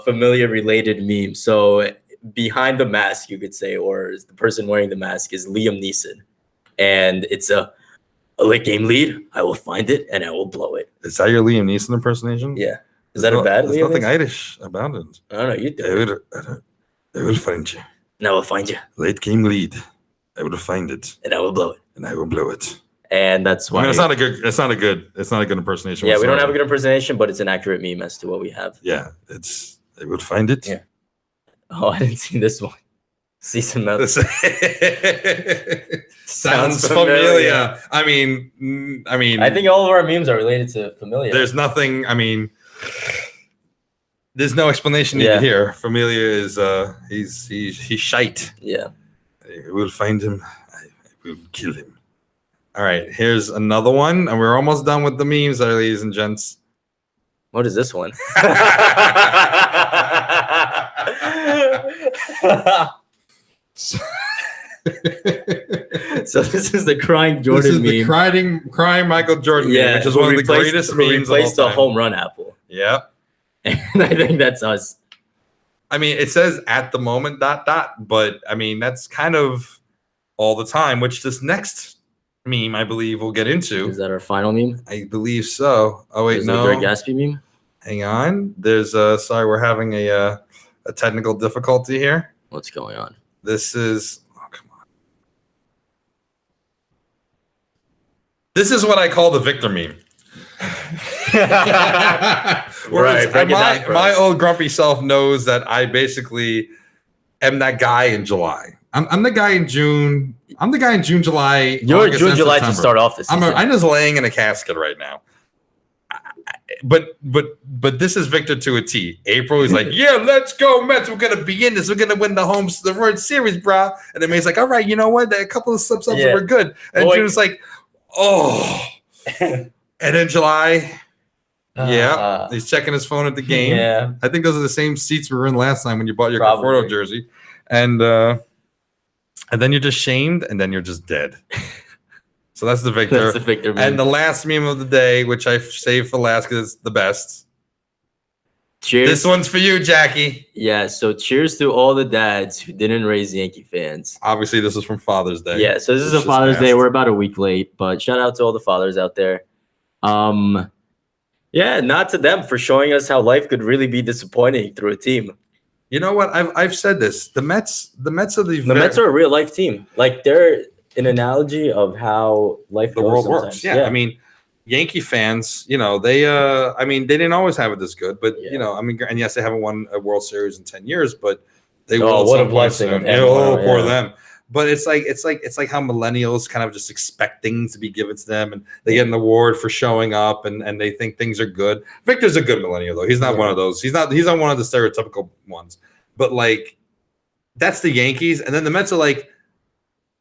familiar related meme. So behind the mask, you could say, or the person wearing the mask is Liam Neeson, and it's a late game lead. I will find it and I will blow it. Is that your Liam Neeson impersonation? Yeah. Is that a bad There's Liam nothing Neeson? Irish about it. I don't know. You do it. I will find you. And I will find you Late game lead. I will find it and I will blow it. and I will blow it. And that's why. I mean, it's not a good impersonation. Yeah, we don't have a whatsoever. good impersonation, but it's an accurate meme as to what we have. Yeah, I will find it. Yeah. Oh, I didn't see this one. See some else. Sounds familiar. I mean, I think all of our memes are related to familiar. there's nothing. I mean, there's no explanation needed here. Familia is he's shite. Yeah. I will find him. I will kill him. All right, here's another one, and we're almost done with the memes, ladies and gents. What is this one? So this is the crying Jordan This is meme. the crying Michael Jordan meme, which is who one of the replaced- greatest who memes of all replaced the time. home run apple. Yep. And I think that's us. I mean, it says at the moment ... but I mean that's kind of all the time. Which this next meme, I believe, we'll get into. Is that our final meme? I believe so. Oh wait, Is no. the Greg Gatsby meme? Hang on. There's sorry, we're having a technical difficulty here. What's going on? This is come on. This is what I call the Victor meme. Whereas break it down for my us. old grumpy self knows that I basically am that guy in July. I'm the guy in June. I'm the guy in June, July. You're August, June, and July to September. start off this season. I'm just laying in a casket right now. But this is Victor to a T. April is like, yeah, let's go Mets. We're gonna be in this. We're gonna win the World Series, brah. And then May's like, all right, you know what? There are a couple of slips Yeah. were good. And Boy. June's like, oh. And then July, yeah, he's checking his phone at the game. Yeah. I think those are the same seats we were in last time when you bought your Probably. Conforto jersey. And then you're just shamed, and then you're just dead. So that's the Victor. That's the Victor meme. And the last meme of the day, which I saved for last because it's the best. Cheers. This one's for you, Jackie. Yeah, so cheers to all the dads who didn't raise Yankee fans. Obviously, this is from Father's Day. Yeah, so this is a It's just Father's Day. fast. We're about a week late, but shout out to all the fathers out there. Yeah, not to them for showing us how life could really be disappointing through a team. You know what? I've said this. The Mets are The Mets are a real life team. Like they're an analogy of how life the goes world sometimes. works. Yeah, I mean, Yankee fans, they I mean, they didn't always have it this good, but Yeah. I mean, and yes, they haven't won a World Series in 10 years, but they Oh, will. at what some a point blessing soon. of having Oh, one, poor yeah. them. But it's like how millennials kind of just expect things to be given to them, and they get an award for showing up, and they think things are good. Victor's a good millennial though. He's not one of those. He's not one of the stereotypical ones. But like, that's the Yankees, and then the Mets are like,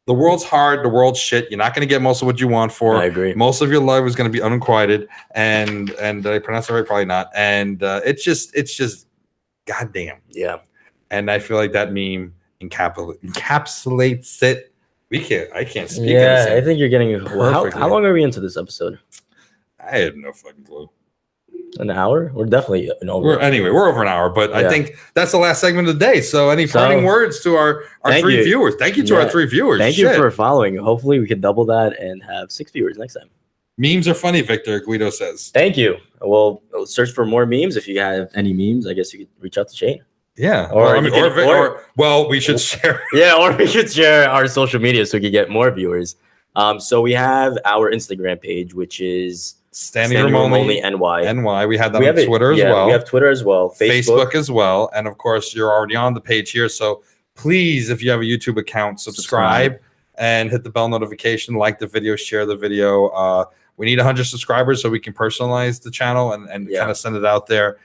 the world's hard, the world's shit. You're not going to get most of what you want for. I agree. Most of your life is going to be unrequited, and did I pronounce it right? Probably not. And it's just goddamn. Yeah. And I feel like that meme encapsulates it. I can't speak. Yeah, in I think you're getting. Perfectly. How long are we into this episode? I have no fucking clue. An hour? We're definitely an over. We're over an hour, but I Yeah. think that's the last segment of the day. So any parting words to our thank 3 you. viewers? Thank you to our Yeah. 3 viewers. Thank you Shit. for following. Hopefully, we can double that and have 6 viewers next time. Memes are funny, Victor Guido says. Thank you. We'll search for more memes. If you have any memes, I guess you could reach out to Sheyne. Yeah. Or Well, you can- well, we should share. Yeah, or we could share our social media so we could get more viewers. So we have our Instagram page, which is Standing Room Only NY. NY. We have that We on have Twitter as well. We have Twitter as well. Facebook as well. And of course, you're already on the page here. So please, if you have a YouTube account, subscribe and hit the bell notification, like the video, share the video. We need 100 subscribers so we can personalize the channel and kind of send it out there.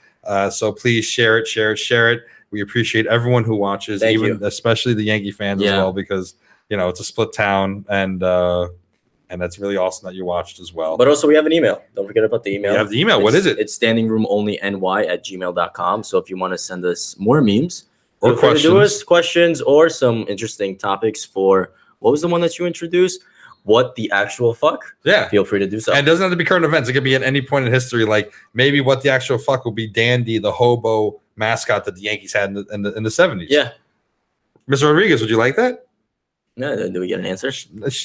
So please share it. We appreciate everyone who watches, Thank you. especially the Yankee fans as well, because it's a split town, and that's really awesome that you watched as well. But also, we have an email. Don't forget about the email. We have the email. What is it? It's standingroomonlyny@gmail.com. So if you want to send us more memes Or questions or some interesting topics for what was the one that you introduced? What the actual fuck? Yeah. Feel free to do so. And it doesn't have to be current events. It could be at any point in history. Like maybe what the actual fuck will be Dandy, the hobo mascot that the Yankees had in the 70s. Yeah. Mr. Rodriguez, would you like that? No, do we get an answer?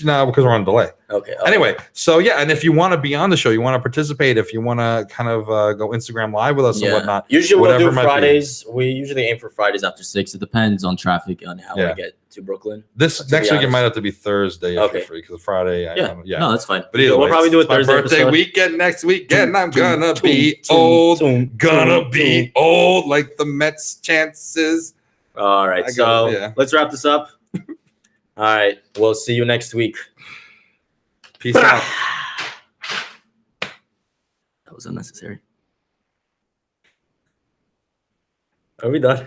No, because we're on delay. Okay. Anyway, so yeah, and if you want to be on the show, you want to participate, if you want to kind of go Instagram live with us and whatnot. Usually we'll do Fridays. We usually aim for Fridays after 6. It depends on traffic on how I get to Brooklyn. This next week it might have to be Thursday if you're free, because Friday. No, that's fine. But either we'll probably do a Thursday my birthday episode. weekend next weekend. I'm gonna be old. Gonna be old like the Mets chances. All right, let's wrap this up. All right, we'll see you next week. Peace out. That was unnecessary. Are we done?